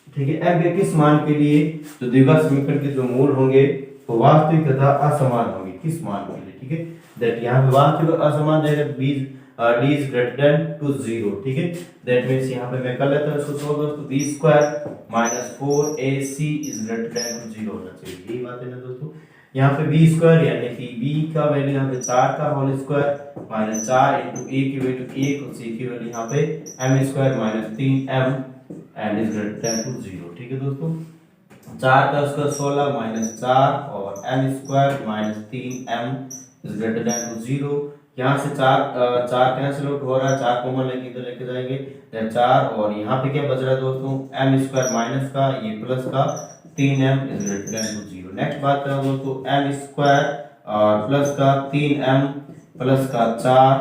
ठीक है, एम के किस मान के लिए जो द्विघात समीकरण के जो मूल होंगे वो वास्तविक तथा असमान होंगे, किस मान के लिए। ठीक है, दैट यहाँ पे वास्तविक और असमान दे रहे b d is greater than to 0। ठीक है, दैट मींस यहाँ पे मैं कर लेता हूँ इसको सोल्व दोस्तों, b square minus 4ac is greater than to 0 होना चाहिए। यही बात है ना दोस्तों, यहाँ पे b स्क्वायर यानी कि b का वैल्यू यहाँ पे 4 का whole square minus 4 into a की वैल्यू 1 और c की वैल्यू यहाँ पे m square minus 3m and is greater than to 0। ठीक है दोस्तों, 4 का स्क्वायर 16 माइनस 4 और m square minus 3m is greater than to 0। यहाँ से 4 कैंसिल आउट हो रहा है, 4 कॉमन लेके इधर लेके जाएंगे 4 और यहाँ पे क्या बच रहा है दोस्तों, m स्क्वायर माइनस का ये प्लस का 3m is greater than to 0। Next बात करें दोस्तों, m स्क्वायर और प्लस का 3m प्लस का 4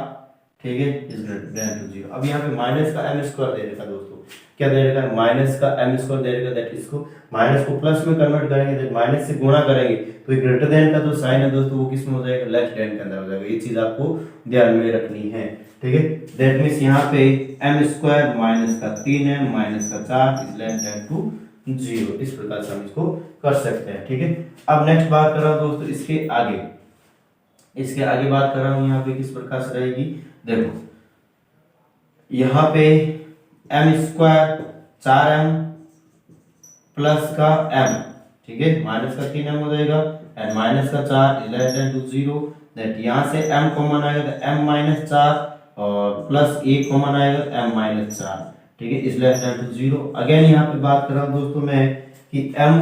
ठीक है इज ग्रेटर देन टू 0। अब यहाँ पे माइनस का m स्क्वायर दे रखा दोस्तों, क्या दे रखा है, माइनस का m स्क्वायर दे रखा, दैट इसको माइनस को प्लस में कन्वर्ट करेंगे, दैट माइनस से गुणा करेंगे तो ग्रेटर देन का जो साइन है दोस्तों वो किस में हो जाएगा, लेस देन के अंदर हो जाएगा। ये चीज आपको ध्यान में रखनी है। ठीक है, दैट मींस यहाँ पे m स्क्वायर माइनस का 3m माइनस का 4 इज लेस देन टू 0। इस प्रकार से हम इसको कर सकते हैं। ठीक है, अब नेक्स्ट बात कर रहा हूं दोस्तों इसके आगे बात कर रहा हूं यहाँ पे किस प्रकार से रहेगी। देखो यहाँ पे m स्क्वायर 4m प्लस का m, ठीक है, माइनस का 3m हो जाएगा एंड माइनस का 4 is less than to 0। That यहाँ से m कॉमन आएगा तो m माइनस 4 और प्लस a कॉमन आएगा तो m माइनस 4। ठीक है, is less than to 0। Again यहाँ पे बात कर रहा हूँ दोस्तों मैं कि m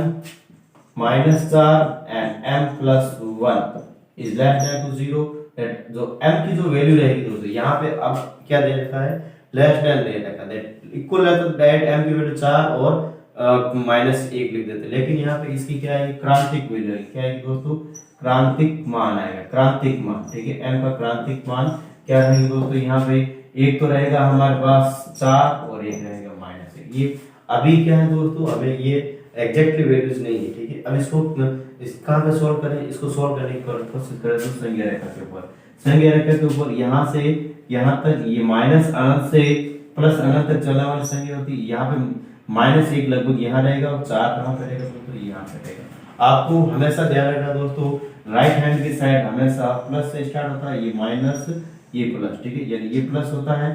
minus 4 and m plus 1 is less than to 0। That जो m की जो वैल्यू रहेगी दोस्तों यहाँ पे अब क्या दे रखा है, लेस देन दे रखा है, दैट इक्वल है तो दैट m की वैल्यू 4 और माइनस 1 लिख देते, लेकिन यहाँ पे इसकी क्या है, क्रांतिक वैल्यू है। क्या है दोस्तों, क्रांतिक मान आएगा, क्रांतिक मान। ठीक है, m का क्रांतिक मान क्या रहेगा दोस्तों, यहाँ पे एक तो रहेगा हमारे पास 4 और एक रहेगा माइनस 1। ये अभी क्या है दोस्तों, हमें ये एग्जैक्टली वैल्यूज नहीं है। ठीक है, अब इसको कहाँ पे सोल्व करें, इसको सोल्व करने की कोशिश करें तो संज्ञा रेखा के ऊपर, संज्ञा रेखा के ऊपर यहाँ से यहाँ तक ये माइनस अनंत से प्लस अनंत तक चलने वाली संख्या होती है। यहाँ पे माइनस 1 लगभग यहाँ रहेगा और 4 कहाँ पे रहेगा दोस्तों, यहाँ पे रहेगा। आपको हमेशा ध्यान रखना दोस्तों, राइट हैंड की साइड हमेशा प्लस से स्टार्ट होता है, ये माइनस ये प्लस। ठीक है, यानी ये प्लस होता है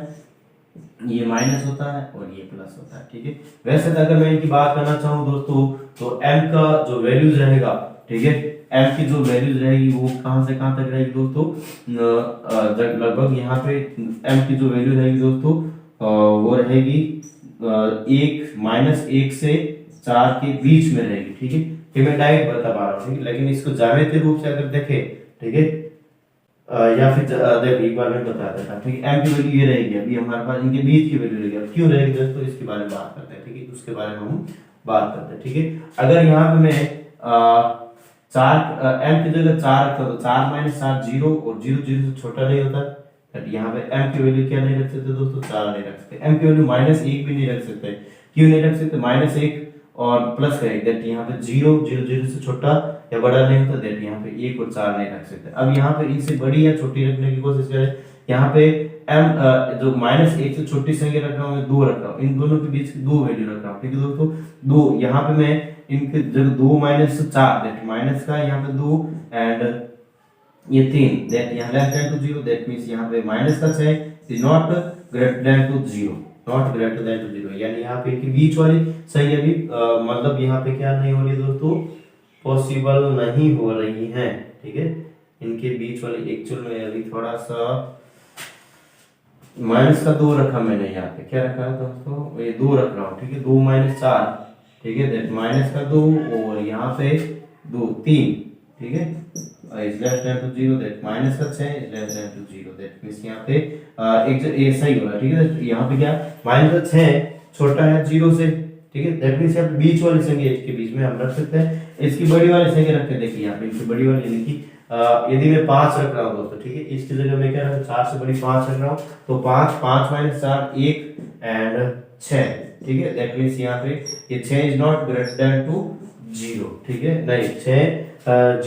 ये माइनस होता है और ये प्लस होता है, ठीक है। वैसे तो अगर मैं इनकी बात करना चाहूँ दोस्तों, तो m का जो वैल्यूज रहेगा, ठीक है, m की जो वैल्यूज रहेगी वो कहाँ से कहाँ तक रहेगी दोस्तों, लगभग यहाँ पे m की जो वैल्यू रहेगी दोस्तों वो रहेगी एक माइनस एक से 4 के बीच में रहेगी, ठीक है। ये मैं डायरेक्ट बता पा रहा हूँ, ठीक है। लेकिन इसको ज्यामितीय रूप से अगर देखें, ठीक है, या फिर देखो एक बार मैं बता देता हूँ, ठीक है। m की वैल्यू ये रहेगी, अभी हमारे पास इनके बीच की वैल्यू रहेगी। अब क्यों रहेगी दोस्तों, इसके बारे में बात करते हैं, ठीक है, उसके बारे में हम बात करते हैं, ठीक है। अगर यहाँ पे मैं चार m की जगह 4 रखता तो 4 माइनस 4 जीरो, और जीरो जीरो से छोटा नहीं होता, तो यहाँ पे m की वैल्यू क्या नहीं रख सकते दोस्तों, 4 नहीं रख सकते। m की वैल्यू माइनस एक भी नहीं रख सकते, क्यों नहीं रख सकते, माइनस एक और प्लस का एक, दैट यहाँ पे जीरो जीरो जीरो से छोटा या बड़ा नहीं होता, दैट यहाँ पे एक और 4 नहीं रख सकते। अब यहाँ पे इनसे बड़ी या छोटी रखने की कोशिश करें, यहाँ पे m जो माइनस एक से छोटी संख्या रख रहा हूँ, मैं 2 रख रहा हूँ, इन दोनों के बीच की 2 वैल्यू रख रहा हूँ, ठीक है दोस्तों। 2 यहाँ पे मैं इनके जब 2 माइनस 4, दैट माइनस का यहाँ पे 2 एंड ये 3, दैट यहाँ less than to 0, that means यहाँ पे माइनस का 6 is not greater than to 0, not greater than to 0, यानी यहाँ पे इनके बीच वाली संख्या भी मतलब यहाँ पे क्या नहीं हो रही दोस्तों, पॉसिबल नहीं हो रही है, ठीक है। इनके बीच वाली एक्चुअल में अभी थोड़ा सा माइनस का 2 रखा मैंने, यहाँ पे क्या रखा है दोस्तों, ये 2 रख रहा हूँ, ठीक है। 2 माइनस 4, ठीक है, दैट माइनस का 2 और यहाँ पे 2 3, ठीक है, is less than to 0, that minus का 6 is less than to 0, that means यहाँ पे ये सही होगा, ठीक है। यहाँ पे क्या माइनस का 6 छोटा है 0 से, ठीक है, दैट मींस यहाँ बीच वाली संख्या इसके बीच में हम रख सकते हैं। इसकी बड़ी वाली संख्या रख के देखिए, यहाँ पे इसकी बड़ी वाली यानी कि यदि मैं 5 रख रहा हूँ दोस्तों, ठीक है, इसकी जगह मैं क्या रख 4 से बड़ी 5 रख रहा हूँ, तो 5 5 माइनस 4 1 एंड 6, ठीक है, दैट मींस यहाँ पे ये 6 is not greater than to 0, ठीक है, नहीं 6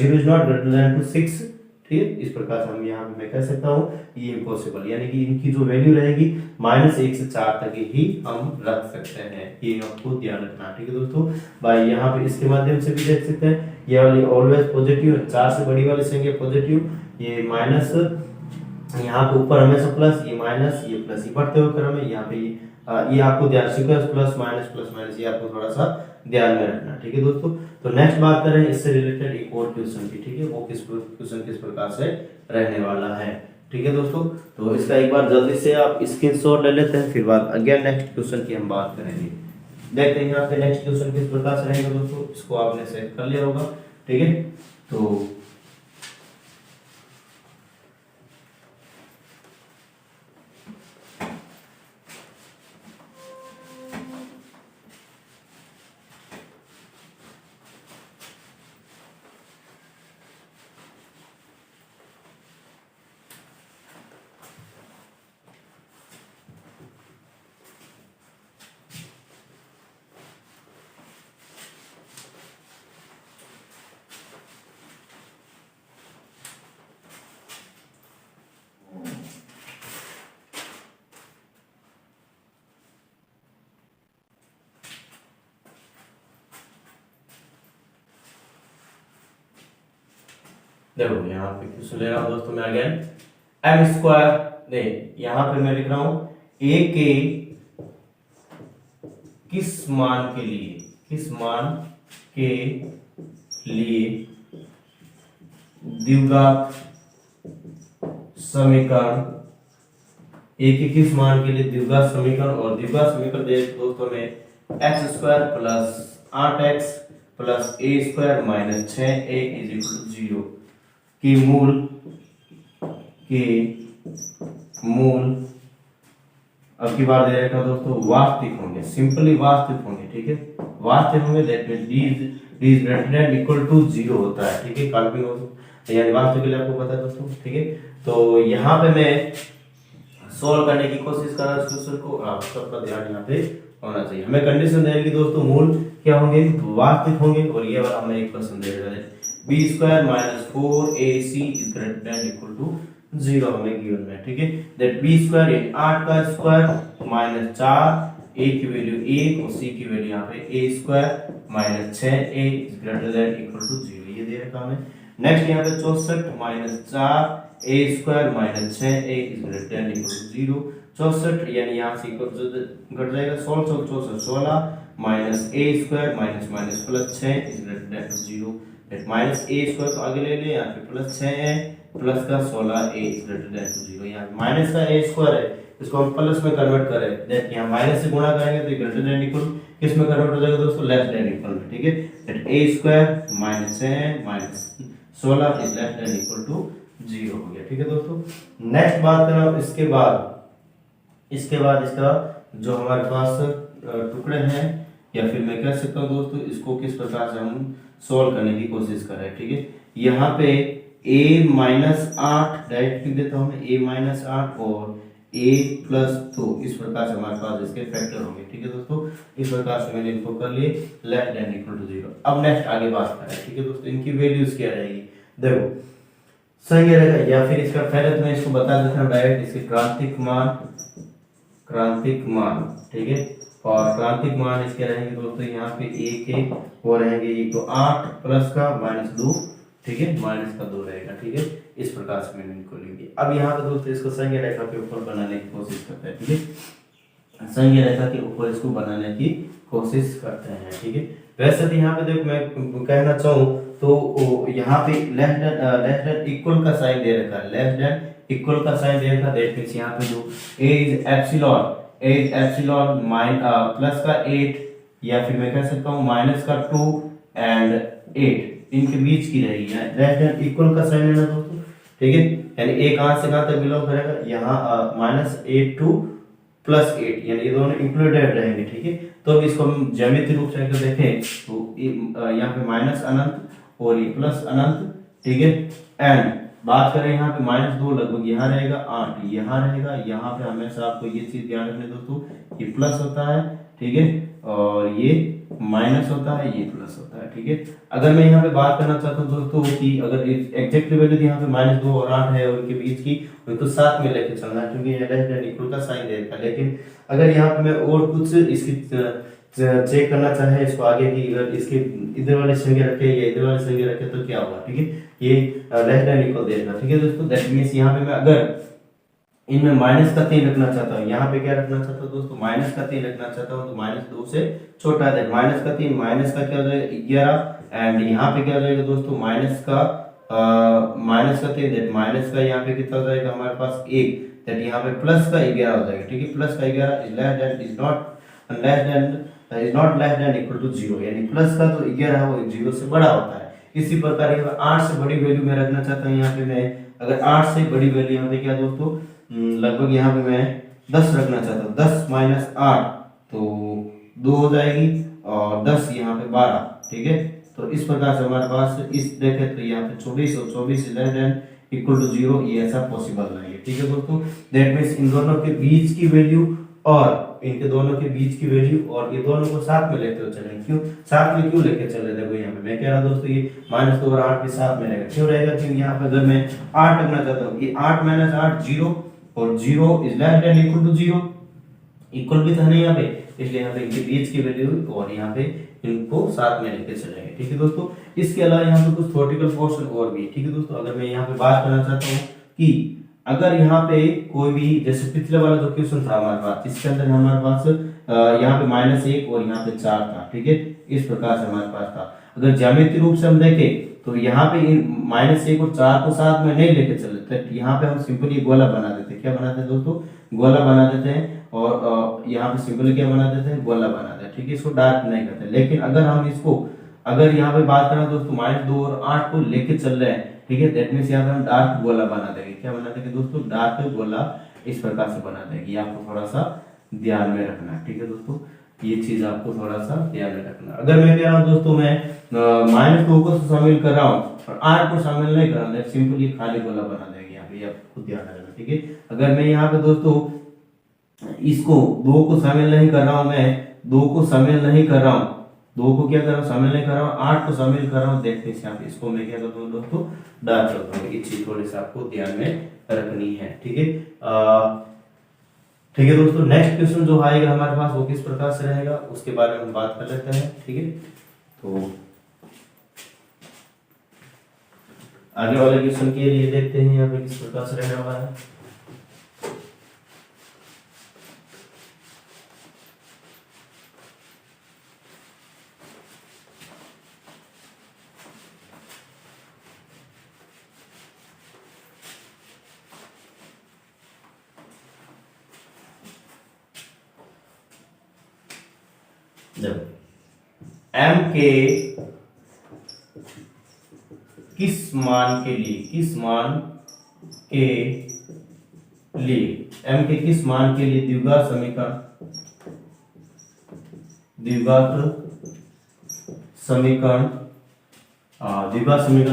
0 is not greater than to 6, ठीक है। इस प्रकार से हम यहाँ पे मैं कह सकता हूँ ये इम्पॉसिबल, यानी कि इनकी जो वैल्यू रहेगी माइनस 1 से 4 तक ही हम रख सकते हैं, ये आपको ध्यान रखना, ठीक है दोस्तों। भाई यहाँ पे इसके माध्यम से भी देख सकते हैं, ये वाली ऑलवेज पॉजिटिव, 4 से बड़ी वाली संख्या पॉजिटिव, ये माइनस, यहाँ पे ऊपर हमेशा प्लस, ये माइनस, ये प्लस, ये बढ़ते हुए क्रम है, यहाँ पे ये आपको ध्यान सीक्वेंस प्लस माइनस, ये आपको थोड़ा सा ध्यान में रखना, ठीक है दोस्तों। तो नेक्स्ट बात करें इससे रिलेटेड एक और क्वेश्चन की, ठीक है, वो क्वेश्चन किस प्रकार से रहने वाला है, ठीक है दोस्तों। तो इसका एक बार जल्दी से आप स्क्रीनशॉट ले लेते हैं, फिर बाद अगेन नेक्स्ट क्वेश्चन की हम बात करेंगे। देखते हैं यहाँ पे नेक्स्ट क्वेश्चन किस प्रकार से रहेगा दोस्तों, इसको आपने सेट कर लिया होगा, ठीक है। तो देखो यहाँ पे क्वेश्चन ले रहा हूँ दोस्तों मैं अगेन, एम स्क्वायर, नहीं यहाँ पे मैं लिख रहा हूँ ए के किस मान के लिए द्विघात समीकरण, ए के किस मान के लिए द्विघात समीकरण, और द्विघात समीकरण दोस्तों में x square plus 8x plus a square minus 6a is equal to 0 के मूल अब की बार दे रखा दोस्तों वास्तविक होंगे, सिंपली वास्तविक होंगे, ठीक है, वास्तविक होंगे, that means d is greater than equal to 0 होता है, ठीक है, काल्पनिक हो यानी वास्तविक के लिए आपको पता है दोस्तों, ठीक है। तो यहाँ पे मैं सॉल्व करने की कोशिश कर रहा हूं इस क्वेश्चन को, आप सबका ध्यान यहाँ पे होना चाहिए। हमें कंडीशन देगी दोस्तों मूल क्या होंगे, वास्तविक होंगे, और ये वाला हमें एक क्वेश्चन दे रहा है b square minus 4ac is greater than equal to 0 हमें गिवन में, ठीक है, दैट बी स्क्वायर यानी 8 का स्क्वायर माइनस 4 a की वैल्यू 1 और c की वैल्यू यहाँ पे a square minus 6a is greater than equal to 0, ये दे रखा हमें। नेक्स्ट यहाँ पे 64 minus 4 a square minus 6a is greater than equal to 0, 64, यानी यहाँ से घट जाएगा 16 चौक 64, 16 minus a square minus minus plus 6 is greater than 0, that minus a square को आगे ले ले, यहाँ पे प्लस 6 है, प्लस का 16 ए इज ग्रेटर देन 0, यहाँ माइनस का ए स्क्वायर है, इसको हम प्लस में कन्वर्ट करें, दैट यहाँ माइनस से गुणा करेंगे तो ग्रेटर देन इक्वल किस में कन्वर्ट हो जाएगा दोस्तों, लेस देन इक्वल में, ठीक है, that a square minus 6 minus 16 is less than equal to 0 हो गया, ठीक है दोस्तों। नेक्स्ट बात करें इसके बाद इसका जो हमारे पास टुकड़े हैं, या फिर मैं कह सकता हूँ दोस्तों इसको किस प्रकार से हम सॉल्व करने की कोशिश कर रहे हैं, ठीक है। यहाँ पे a माइनस 8 डायरेक्ट लिख देता हूँ मैं, a माइनस 8 और a प्लस 2, इस प्रकार से हमारे पास इसके फैक्टर होंगे, ठीक है दोस्तों। इस प्रकार से मैंने इनको कर लिए लेस देन इक्वल टू 0। अब नेक्स्ट आगे बात करें, ठीक है दोस्तों, इनकी वैल्यूज क्या रहेगी, देखो सही रहेगा, या फिर इसका पहले तो मैं इसको बता देता हूँ डायरेक्ट, इसके क्रांतिक मान, ठीक है, और क्रांतिक मान इसके रहेंगे दोस्तों यहाँ पे a के वो रहेंगे, ये तो 8 प्लस का माइनस 2, ठीक है, माइनस का 2 रहेगा, ठीक है, इस प्रकार से मैंने इनको लिख दिया। अब यहाँ पे दोस्तों इसको संज्ञा रेखा के ऊपर बनाने की कोशिश करते हैं, ठीक है, संज्ञा रेखा के ऊपर इसको बनाने की कोशिश करते हैं, ठीक है। वैसे तो यहाँ पे देखो मैं कहना चाहूँ तो यहाँ पे लेस देन इक्वल का साइन दे रखा है, लेस देन इक्वल का साइन दे रखा, दैट मींस यहाँ पे जो a इज एप्सिलॉन प्लस का 8, या फिर मैं कह सकता हूँ माइनस का 2 एंड 8 इनके बीच की रहेगी, लेस देन इक्वल का साइन है ना दोस्तों, ठीक है, यानी a कहां से कहां तक बिलोंग करेगा, यहाँ माइनस 8 टू प्लस 8, यानी ये दोनों इंक्लूडेड रहेंगे, ठीक है। तो अब इसको हम ज्यामितीय रूप से अगर देखें तो यहाँ पे माइनस अनंत और ये प्लस अनंत, ठीक है, एंड बात करें यहाँ पे माइनस 2 लगभग यहाँ रहेगा, 8 यहाँ रहेगा, यहाँ पे हमेशा आपको ये चीज ध्यान रखनी दोस्तों, ये प्लस होता है, ठीक है, और ये माइनस होता है, ये प्लस होता है, ठीक है। अगर मैं यहाँ पे बात करना चाहता हूँ दोस्तों कि अगर एग्जैक्ट वैल्यू यहाँ पे माइनस 2 और 8 है, उनके बीच की उनको साथ में लेके चलना है, क्योंकि ये लेस देन इक्वल का साइन देता है। लेकिन अगर यहाँ पे मैं और कुछ इसकी चेक करना चाहे इसको आगे की, अगर इसके इधर वाले संख्या रखे या इधर वाले संख्या रखे तो क्या होगा, ठीक है, ये लेस देन इक्वल देगा, ठीक है दोस्तों। दैट मींस यहाँ पे मैं अगर इनमें माइनस का 3 रखना चाहता हूँ, यहाँ पे क्या रखना चाहता हूँ दोस्तों, माइनस का 3 रखना चाहता हूँ, तो माइनस 2 से छोटा है, माइनस का 3 माइनस का क्या हो जाएगा 11, एंड यहाँ पे क्या हो जाएगा दोस्तों माइनस का 3, दैट माइनस का यहाँ पे कितना हो जाएगा हमारे पास 1, दैट यहाँ पे प्लस का 11 हो जाएगा, ठीक है, प्लस का 11 is not less than equal to 0, यानी प्लस का तो 11 है वो 0 से बड़ा होता है। इसी प्रकार यहाँ पे 8 से बड़ी वैल्यू मैं रखना चाहता हूँ, यहाँ पे मैं अगर 8 से बड़ी वैल्यू यहाँ पे क्या दोस्तों लगभग यहाँ पे मैं 10 रखना चाहता हूँ, 10 माइनस 8 तो 2 हो जाएगी, और 10 यहाँ पे 12, ठीक है। तो इस प्रकार से हमारे पास इस देखें तो यहाँ पे 24 और 24 लेस देन इक्वल टू 0, ये ऐसा पॉसिबल नहीं है, ठीक है दोस्तों। दैट मींस इन दोनों के बीच की वैल्यू और इनके दोनों के बीच की वैल्यू और ये दोनों को साथ में लेते हुए चलेंगे, क्यों साथ में क्यों लेके चल रहे, देखो यहाँ पे मैं कह रहा दोस्तों ये माइनस 2 और 8 के साथ में रहेगा, क्यों रहेगा, क्योंकि यहाँ पे अगर मैं 8 रखना चाहता हूँ, ये 8 माइनस 8 0, और 0 is less than equal to 0, equal भी था नहीं यहाँ पे, इसलिए यहाँ पे इनके बीच की वैल्यू और यहाँ पे इनको साथ में लेके चलेंगे, ठीक है दोस्तों। इसके अलावा यहाँ पे कुछ थ्योरेटिकल पोर्शन और भी, ठीक है दोस्तों। अगर मैं यहाँ पे बात करना चाहता हूँ कि अगर यहाँ पे कोई भी, जैसे पिछले वाला जो क्वेश्चन था हमारे पास, इसके अंदर हमारे पास यहाँ पे -1 और यहाँ पे 4 था, ठीक है, इस प्रकार से हमारे पास था। अगर ज्यामितीय रूप से हम देखें तो यहाँ पे -1 और 4 को साथ में नहीं लेके चले, तो यहाँ पे हम सिंपली गोला बना देते हैं, क्या बनाते हैं दोस्तों, गोला बना देते हैं, और यहाँ पे सिंपली क्या बना देते हैं, गोला बना देते हैं, ठीक है, इसको डार्क नहीं करते। लेकिन अगर हम इसको अगर यहाँ पे बात करें दोस्तों -2 और 8 को लेके चल रहे हैं, ठीक है, दैट मींस यहाँ पे हम डार्क गोला बना देंगे, क्या बना देंगे दोस्तों, डार्क गोला इस प्रकार से बना देंगे। ये आपको थोड़ा सा ध्यान में रखना है, ठीक है दोस्तों, ये चीज आपको थोड़ा सा ध्यान में रखना। अगर मैं कह रहा हूँ दोस्तों मैं -2 को शामिल कर रहा हूँ और 8 को शामिल नहीं कर रहा, सिंपली खाली गोला बना देंगे, यहाँ पे आपको ध्यान रखना, ठीक है। अगर मैं यहाँ पे दोस्तों इसको 2 को शामिल नहीं कर रहा हूँ, मैं 2 को शामिल नहीं कर रहा हूँ, 2 को क्या कर रहा हूँ, शामिल नहीं कर रहा हूँ, 8 को शामिल कर रहा हूँ, देखते हैं यहाँ पे इसको मैं क्या करता हूँ दोस्तों, डार्क करता हूँ। ये चीज थोड़ी सी आपको ध्यान में रखनी है, ठीक है। ठीक है दोस्तों, नेक्स्ट क्वेश्चन जो आएगा हमारे पास वो किस प्रकार से रहेगा उसके बारे में हम बात कर लेते हैं, ठीक है। तो आगे वाले क्वेश्चन के लिए देखते हैं यहाँ पे किस प्रकार से रहने वाला है। जब m के किस मान के लिए m के किस मान के लिए द्विघात समीकरण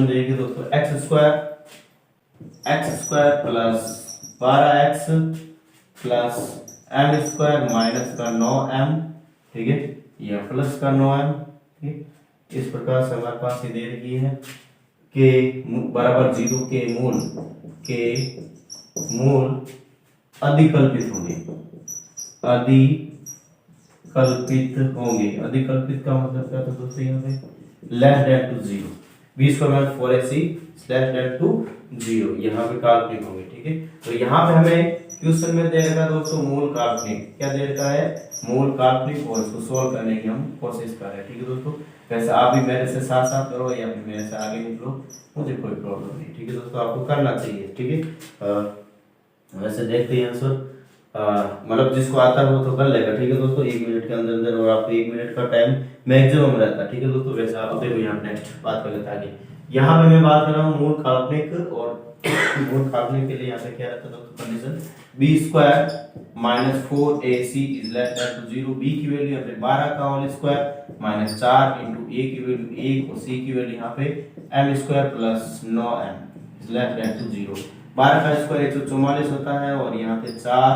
देखिए दोस्तों x square plus 12x plus m square minus का 9m, ठीक है, या प्लस का 9m, ठीक, इस प्रकार से हमारे पास ये दे रखी है के बराबर 0 के मूल अधिकल्पित होंगे। अधिकल्पित का मतलब क्या था दोस्तों, यहाँ पे less than to 0, b square minus 4ac less than to 0, यहाँ पे काल्पनिक होंगे, ठीक है। तो यहाँ पे हमें क्वेश्चन में दे रखा है दोस्तों मूल काल्पनिक, क्या दे रखा है, मूल काल्पनिक, और इसको सॉल्व करने की हम कोशिश कर रहे हैं, ठीक है दोस्तों। वैसे आप भी मेरे से साथ साथ करो या फिर मेरे से आगे निकलो, मुझे कोई प्रॉब्लम नहीं, ठीक है दोस्तों, आपको करना चाहिए, ठीक है। वैसे देखते हैं आंसर, मतलब जिसको आता है वो तो कर लेगा, ठीक है दोस्तों, 1 मिनट के अंदर और आपको 1 मिनट का टाइम मैक्सिमम रहता है, ठीक है दोस्तों। वैसे आप देखो यहाँ नेक्स्ट बात कर लेते आगे, यहाँ पे मैं बात कर रहा हूँ मूल काल्पनिक, और मूल काल्पनिक के लिए यहाँ पे क्या रहता है दोस्तों condition, b square minus 4ac is less than to 0, b की वैल्यू यहाँ पे 12 का whole square minus 4 into a की वैल्यू 1 और c की वैल्यू यहाँ पे m square plus 9m is less than to 0। 12 का स्क्वायर 144 होता है, और यहाँ पे 4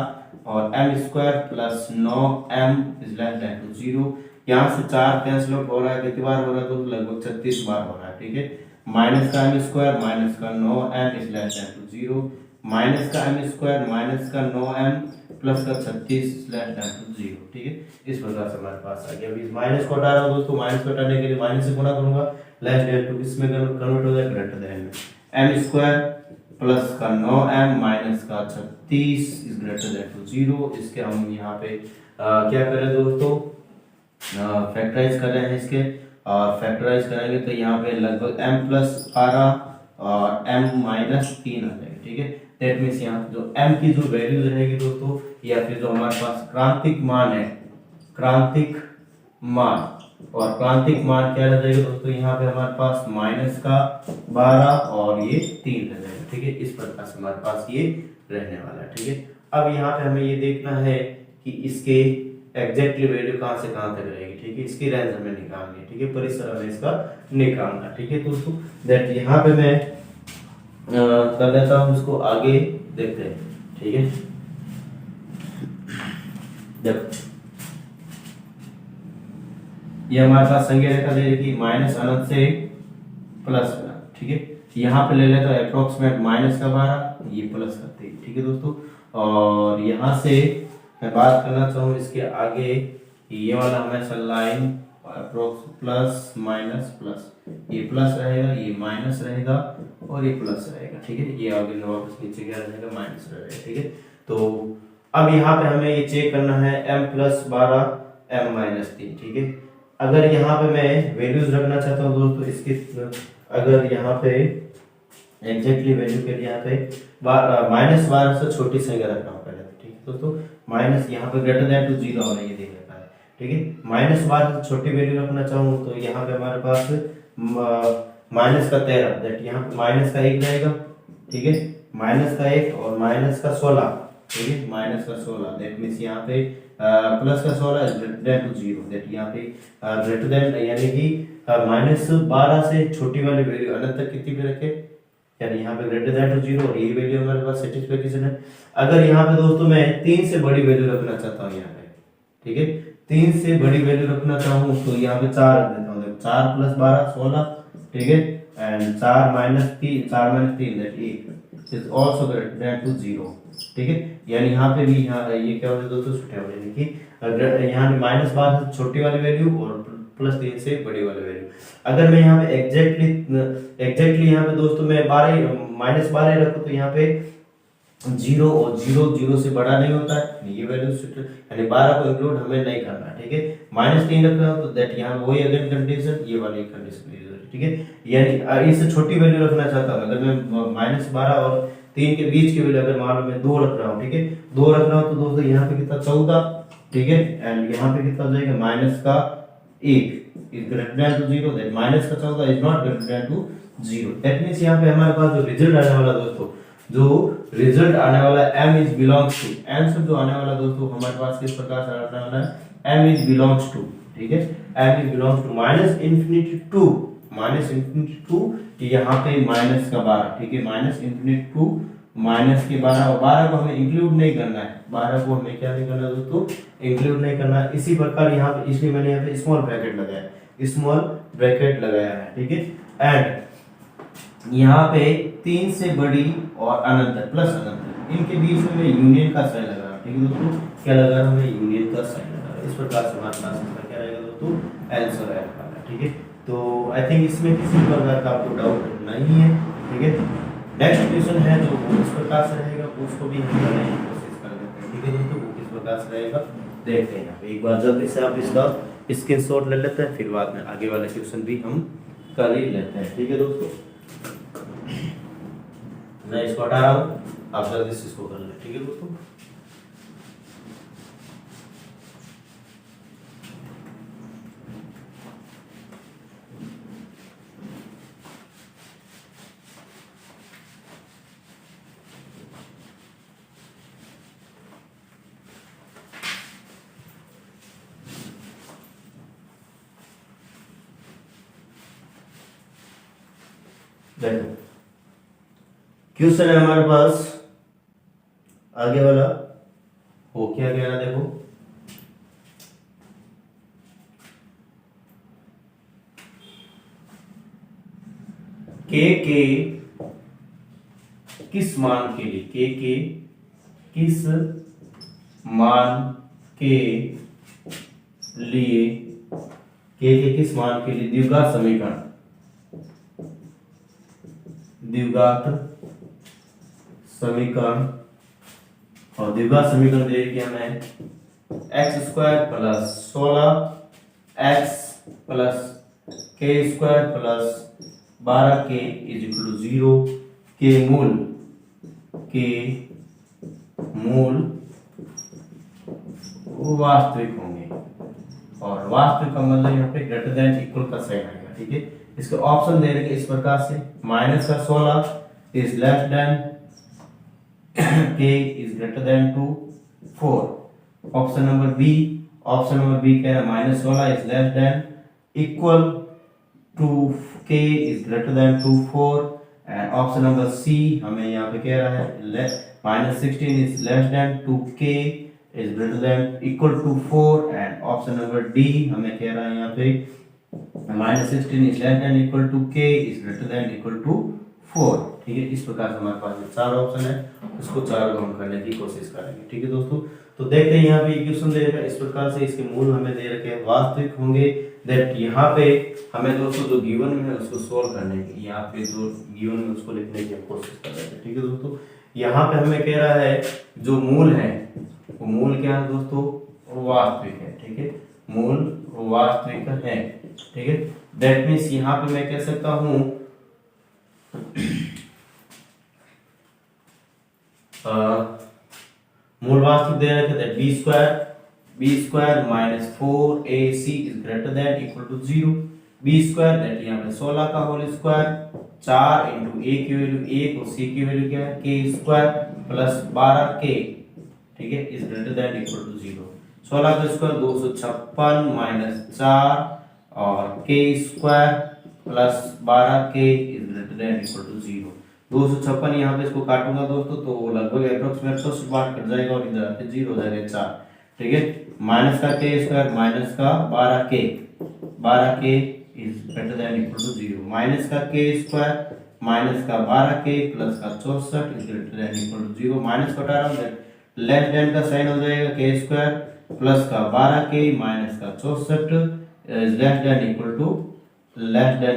और m square plus 9m is less than to 0। यहाँ से 4 कैंसिल आउट हो रहा है, कितनी बार हो रहा है तो लगभग 36 बार हो रहा है, ठीक है। माइनस का m स्क्वायर माइनस का 9m is less than to 0, minus का m स्क्वायर माइनस का 9m प्लस का 36 इज लेस देन टू 0, ठीक है। इस प्रकार से हमारे पास आ गया। अभी इस माइनस को हटा रहा हूं दोस्तों, माइनस को हटाने के लिए माइनस से गुणा करूंगा, लेस देन टू इसमें कन्वर्ट हो जाएगा ग्रेटर देन में, m स्क्वायर प्लस का 9m माइनस का 36 इज ग्रेटर देन टू 0। इसके हम यहाँ पे क्या करें दोस्तों, फैक्टराइज कर रहे हैं इसके, और फैक्टराइज करेंगे तो यहाँ पे लगभग m प्लस 12 और m माइनस 3 आ जाएगा, ठीक है। दैट मीन्स यहाँ जो m की जो वैल्यूज रहेगी दोस्तों, या फिर जो हमारे पास क्रांतिक मान है, क्रांतिक मान, और क्रांतिक मान क्या रह जाएगा दोस्तों, यहाँ पे हमारे पास माइनस का 12 और ये 3 रह जाएगा, ठीक है। इस प्रकार से हमारे पास ये रहने वाला है, ठीक है। अब यहाँ पे हमें ये देखना है कि इसके एग्जैक्टली वैल्यू कहाँ से कहाँ तक रहेगी, ठीक है, इसकी रेंज हमें निकालनी है, ठीक है, परिसर हमें इसका निकालना, ठीक है दोस्तों। दैट यहाँ पे मैं कर लेता हूँ, इसको आगे देखते हैं, ठीक है। जब ये हमारे पास संज्ञा रेखा दे रही माइनस अनंत से प्लस, ठीक है, यहाँ पे ले लेता है अप्रोक्सीमेट माइनस का 12, ये प्लस का 3, ठीक है दोस्तों। और यहाँ से मैं बात करना चाहूँ इसके आगे, ये वाला हमेशा line approx plus minus plus, ये प्लस रहेगा, ये माइनस रहेगा और ये प्लस रहेगा, ठीक है। ये आगे वापस नीचे क्या रहेगा, माइनस रहेगा, ठीक है। तो अब यहाँ पे हमें ये चेक करना है m प्लस 12 m माइनस 3, ठीक है। अगर यहाँ पे मैं वैल्यूज रखना चाहता हूँ दोस्तों इसकी, अगर यहाँ पे एग्जैक्टली वैल्यू के लिए यहाँ पे माइनस 12 से छोटी संख्या रखना होगा पहले, ठीक है दोस्तों। माइनस यहाँ पे ग्रेटर देन टू 0 होना ये देख रखा है, ठीक है। माइनस 12 से छोटी वैल्यू रखना चाहूँ तो यहाँ पे हमारे पास माइनस का 13, दैट यहाँ पे माइनस का 1 रहेगा, ठीक है, माइनस का 1 और माइनस का 16, ठीक है, माइनस का 16, दैट मीन्स यहाँ पे प्लस का 16 ग्रेटर देन टू 0, दैट यहाँ पे ग्रेटर देन, यानी कि माइनस 12 से छोटी वाली वैल्यू अनंत तक कितनी पे रखे, यानी यहाँ पे ग्रेटर देन टू 0, और ये वैल्यू हमारे पास सेटिस्फैक्शन है। अगर यहाँ पे दोस्तों मैं 3 से बड़ी वैल्यू रखना चाहता हूँ यहाँ पे, ठीक है, 3 से बड़ी वैल्यू रखना चाहूँ तो यहाँ पे 4 रख देता हूँ, 4 प्लस 12 16, ठीक है, and 4 minus 3 that 8 is also greater than to 0, ठीक है। यानी यहाँ पे भी यहाँ ये क्या हो जाए दोस्तों, छुट्टियां हो जाएगी कि यहाँ पे माइनस 12 से छोटी वाली वैल्यू और प्लस 3 से बड़ी वाली वैल्यू। अगर मैं यहाँ पे एग्जैक्टली यहाँ पे दोस्तों मैं माइनस 12 रखूँ तो यहाँ पे 0 और 0 से बड़ा नहीं होता है, ये वैल्यू यानी 12 को इंक्लूड हमें नहीं करना, ठीक है। माइनस 3 रखना तो दैट यहाँ वही अगेन कंडीशन, ये वाली कंडीशन, ठीक है। यानी इससे छोटी वैल्यू रखना चाहता हूँ, अगर मैं माइनस 12 और 3 के बीच की वैल्यू अगर मान लो मैं 2 रख रहा हूँ, ठीक है, 2 रख रहा हूँ तो दोस्तों यहाँ पे कितना 14, ठीक है, एंड यहाँ पे कितना हो जाएगा माइनस का 1 is greater than to 0, that minus का 14 is not greater than to 0। That means यहाँ पे हमारे पास जो रिजल्ट आने वाला दोस्तों, जो रिजल्ट आने वाला m is belongs to, m से जो आने वाला दोस्तों हमारे पास किस प्रकार से आने वाला है, m इज बिलोंग्स टू, ठीक है, m is belongs to minus infinity to, minus infinity to, यहाँ पे माइनस का 12, ठीक है, माइनस इंफिनिटी टू माइनस के 12, और 12 को हमें इंक्लूड नहीं करना है, 12 को हमें क्या नहीं करना है दोस्तों, इंक्लूड नहीं करना है। इसी प्रकार यहाँ पे, इसलिए मैंने यहाँ पे स्मॉल ब्रैकेट लगाया है, स्मॉल ब्रैकेट लगाया है, ठीक है। एंड यहाँ पे 3 से बड़ी और अनंत प्लस अनंत, इनके बीच में मैं यूनियन का साइन लगा रहा हूँ, ठीक है दोस्तों, क्या लगा रहा हूँ मैं, यूनियन का साइन लगा रहा हूँ। इस प्रकार से हमारे पास इसका क्या रहेगा दोस्तों, आंसर आएगा, ठीक है। तो आई थिंक इसमें किसी प्रकार का आपको डाउट नहीं है, ठीक है। नेक्स्ट क्वेश्चन है जो इस प्रकार से रहेगा, उसको भी हम करने की कोशिश कर लेते हैं, ठीक है दोस्तों, वो किस प्रकार से रहेगा देखते हैं। यहाँ पे एक बार जल्दी से आप इसका स्क्रीनशॉट ले लेते हैं, फिर बाद में आगे वाले क्वेश्चन भी हम कर ही लेते हैं, ठीक है दोस्तों। मैं इसको हटा रहा हूँ, आप जल्दी से इसको कर लें, ठीक है दोस्तों। देखो क्वेश्चन है हमारे पास आगे वाला, हो क्या गया ना, देखो के किस मान के लिए, के किस मान के लिए, के किस मान के लिए द्विघात समीकरण, द्विघात समीकरण, और द्विघात समीकरण दे दिया हमें x square plus 16 x plus के स्क्वायर प्लस 12 के इज इक्वल टू 0, के मूल वास्तविक होंगे, और वास्तविक का मतलब यहाँ पे ग्रेटर देन इक्वल का साइन आएगा, ठीक है। इसके ऑप्शन दे रखे इस प्रकार से, माइनस का 16 is less than K is greater than to 4। Option number B, option number B कह रहा है minus 16 is less than equal to K is greater than to 4, and option number C हमें यहाँ पे कह रहा है minus 16 is less than to K is greater than equal to 4, and option number D हमें कह रहा है यहाँ पे minus 16 is less than equal to K is greater than equal to 4, ठीक है। इस प्रकार से हमारे पास ये चार ऑप्शन है, इसको चार को हम करने की कोशिश करेंगे, ठीक है दोस्तों। तो देखते हैं यहाँ पे इक्वेशन दे रखा है इस प्रकार से, इसके मूल हमें दे रखे हैं वास्तविक होंगे, दैट यहाँ पे हमें दोस्तों जो गिवन में है उसको सोल्व करने की, यहाँ पे जो गिवन में उसको लिखने की कोशिश कर रहे हैं, ठीक है दोस्तों। यहाँ पे हमें कह रहा है जो मूल है वो मूल क्या है दोस्तों, वास्तविक है, ठीक है, मूल वास्तविक है, ठीक है। दैट मीन्स यहाँ पे मैं कह सकता हूँ मूल वास्तविक दे रखे that b square minus 4ac is greater than equal to 0, b square that यहाँ पे 16 का होल स्क्वायर, 4 इंटू ए की वैल्यू 1 और सी की वैल्यू क्या है के स्क्वायर प्लस 12k, ठीक है, is greater than equal to 0। 16 का स्क्वायर 256 माइनस 4 और k square plus 12k is greater than equal to 0। 256 यहाँ पे इसको काटूंगा दोस्तों तो लगभग अप्रोक्सीमेट 100 कट जाएगा और इधर पे 0 हो जाएगा 4, ठीक है। माइनस का के स्क्वायर माइनस का 12k is greater than equal to 0, minus का के स्क्वायर माइनस का 12k प्लस का 64 is greater than equal to 0, minus को हटा रहा हूं, लेस देन का साइन हो जाएगा के स्क्वायर प्लस का 12k माइनस का 64 is less than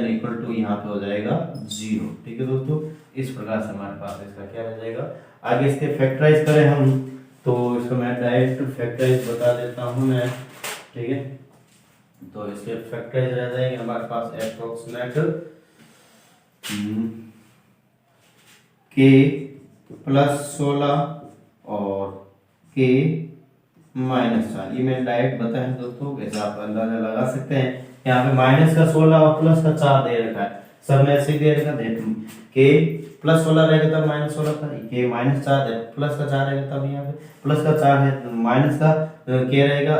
equal to यहाँ पे हो जाएगा 0, ठीक है दोस्तों। इस प्रकार से हमारे पास इसका क्या रह जाएगा, आगे इसके फैक्टराइज करें हम तो इसको मैं डायरेक्ट फैक्टराइज बता देता हूँ मैं, ठीक है। तो इसके फैक्टराइज रह जाएंगे हमारे पास अप्रोक्सीमेट k प्लस 16 और k -4। ये मैंने डायरेक्ट बताया दोस्तों, वैसे आप अंदाजा लगा सकते हैं। यहाँ पे माइनस का 16 और प्लस का 4 दे रखा है, सब में ऐसे दे रखा है। के प्लस 16 रहेगा तब -16 था, के -4 है, प्लस का 4 रहेगा तब यहाँ पे प्लस का 4 है, माइनस का के रहेगा,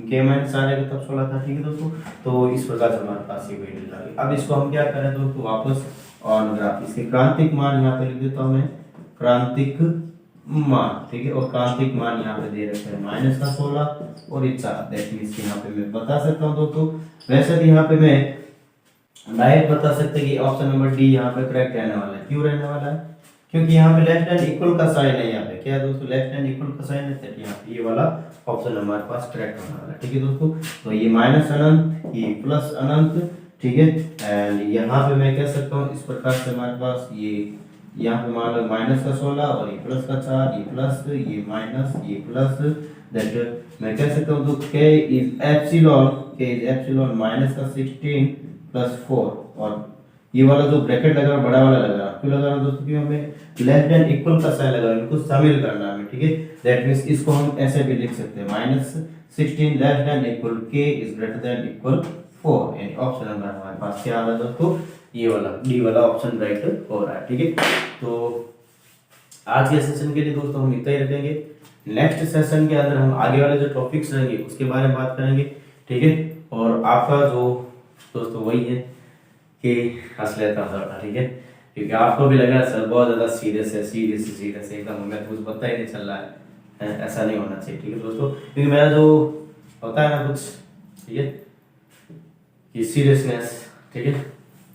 के -4 रहेगा तब 16 था। ठीक है दोस्तों, तो इस प्रकार से हमारे पास ये वैल्यूज आ गई। अब इसको हम क्या करें दोस्तों, वापस ऑन ग्राफ, इसके क्रांतिक मान यहाँ पे लिख देता हूँ मैं, क्रांतिक मान। ठीक है, और क्रांतिक मान यहाँ पे दे रखे हैं -16 और ये 4। दैट मींस यहाँ पे मैं बता सकता हूँ दोस्तों, वैसे भी यहाँ पे मैं डायरेक्ट बता सकते कि ऑप्शन नंबर डी यहाँ पे करेक्ट रहने वाला है। क्यों रहने वाला है, क्योंकि यहाँ पे लेफ्ट हैंड इक्वल का साइन है। यहाँ पे क्या है दोस्तों, लेफ्ट हैंड इक्वल का साइन है, तो यहाँ पे ये वाला ऑप्शन हमारे पास करेक्ट होने वाला है। ठीक है दोस्तों, तो ये माइनस अनंत, ये प्लस अनंत। ठीक है, एंड यहाँ पे मैं कह सकता हूँ इस प्रकार से हमारे पास ये यहाँ पे मान लो माइनस का 16 और ये प्लस का 4, ये प्लस, ये माइनस, ये प्लस। दैट मैं कह सकता हूँ तो k इज एप्सिलॉन माइनस का 16 प्लस 4। और ये वाला जो ब्रैकेट लगा है बड़ा वाला लगा है, क्यों लगा रहा हूं दोस्तों, क्योंकि हमें लेफ्ट हैंड इक्वल का साइन लगा है, इनको शामिल करना है हमें। ठीक है, दैट मींस इसको हम ऐसे भी लिख सकते हैं, -16 left hand equal k is greater than equal 4। यानी ऑप्शन नंबर हमारे पास क्या आ रहा है दोस्तों, ये वाला डी वाला ऑप्शन राइट हो रहा है। ठीक है, तो आज के सेशन के लिए दोस्तों हम इतना ही रखेंगे। नेक्स्ट सेशन के अंदर हम आगे वाले जो टॉपिक्स रहेंगे उसके बारे में बात करेंगे। ठीक है, और आपका जो दोस्तों वही है कि हंस लेता हूँ। ठीक है, क्योंकि आपको भी लगा सर बहुत ज्यादा सीरियस है एकदम, हमें कुछ पता ही नहीं चल रहा है, ऐसा नहीं होना चाहिए। ठीक है दोस्तों, क्योंकि मेरा जो होता है ना कुछ, ठीक है, कि सीरियसनेस, ठीक है,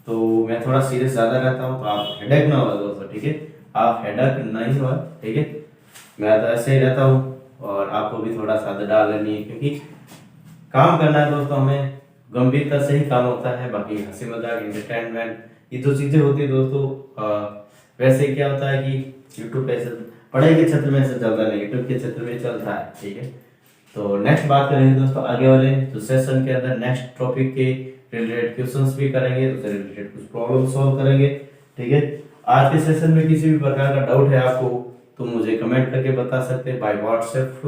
तो मैं थोड़ा सीरियस ज्यादा रहता हूँ, तो आप हेडेक ना हो दोस्तों। ठीक है, आप हेडेक नहीं हो। ठीक है, मैं तो ऐसे ही रहता हूँ और आपको भी थोड़ा सा डाल लेनी है, क्योंकि काम करना है दोस्तों, हमें गंभीरता से ही काम होता है। बाकी हंसी मजाक एंटरटेनमेंट ये जो चीजें होती है दोस्तों, वैसे क्या होता है कि यूट्यूब पे पढ़ाई के क्षेत्र में ऐसे चलता नहीं, यूट्यूब के क्षेत्र में चलता है। ठीक है, तो नेक्स्ट बात करेंगे दोस्तों आगे वाले जो सेशन के अंदर, नेक्स्ट टॉपिक के रिलेटेड क्वेश्चंस भी करेंगे, उससे रिलेटेड कुछ प्रॉब्लम सॉल्व करेंगे। ठीक है, आज के सेशन में किसी भी प्रकार का डाउट है आपको तो मुझे कमेंट करके बता सकते हैं, बाय व्हाट्सएप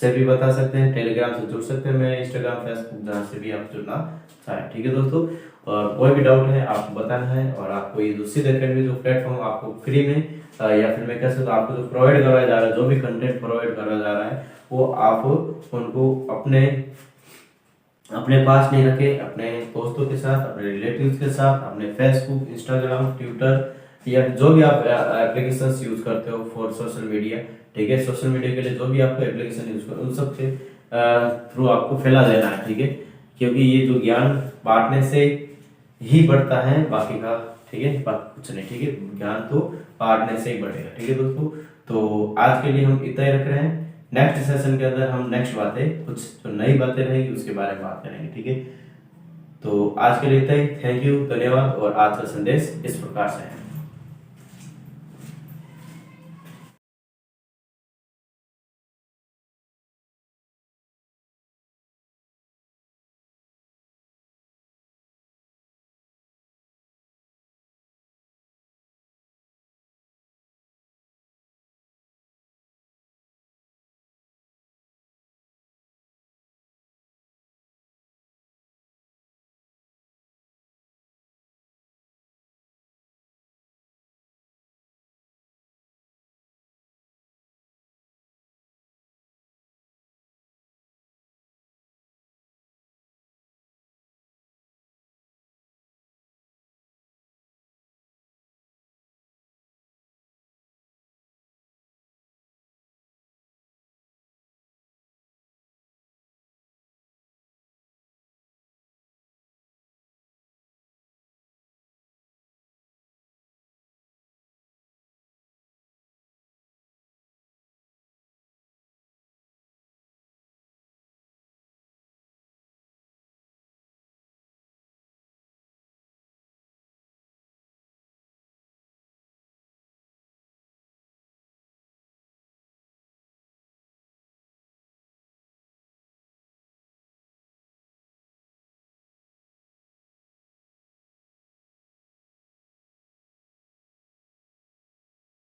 से भी बता सकते हैं, टेलीग्राम से जुड़ सकते हैं, मैं इंस्टाग्राम फेसबुक जहाँ से भी आप जुड़ना चाहें। ठीक है दोस्तों, और कोई भी डाउट है आपको बताना है, और आपको ये जो सीधे अकेडमी जो प्लेटफॉर्म आपको फ्री में या फिर मैं कह सकता हूँ आपको जो प्रोवाइड करवाया जा रहा है, जो भी कंटेंट प्रोवाइड करवाया जा रहा है, वो आप उनको अपने पास नहीं रखे, अपने दोस्तों के साथ, अपने रिलेटिव्स के साथ, अपने फेसबुक, इंस्टाग्राम, ट्विटर या जो भी आप एप्लीकेशंस यूज करते हो फॉर सोशल मीडिया। ठीक है, सोशल मीडिया के लिए जो भी आपको एप्लीकेशन यूज करो उन सब के थ्रू आपको फैला देना है। ठीक है, क्योंकि ये जो ज्ञान बांटने से ही बढ़ता है, बाकी का ठीक है बाकी कुछ नहीं। ठीक है, ज्ञान तो बांटने से ही बढ़ेगा। ठीक है दोस्तों, तो आज के लिए हम इतना ही रख रहे हैं। नेक्स्ट सेशन के अंदर हम नेक्स्ट बातें, कुछ जो नई बातें रहेगी उसके बारे में बात करेंगे। ठीक है, तो आज के लिए इतना ही। थैंक यू, धन्यवाद। और आज का संदेश इस प्रकार से है।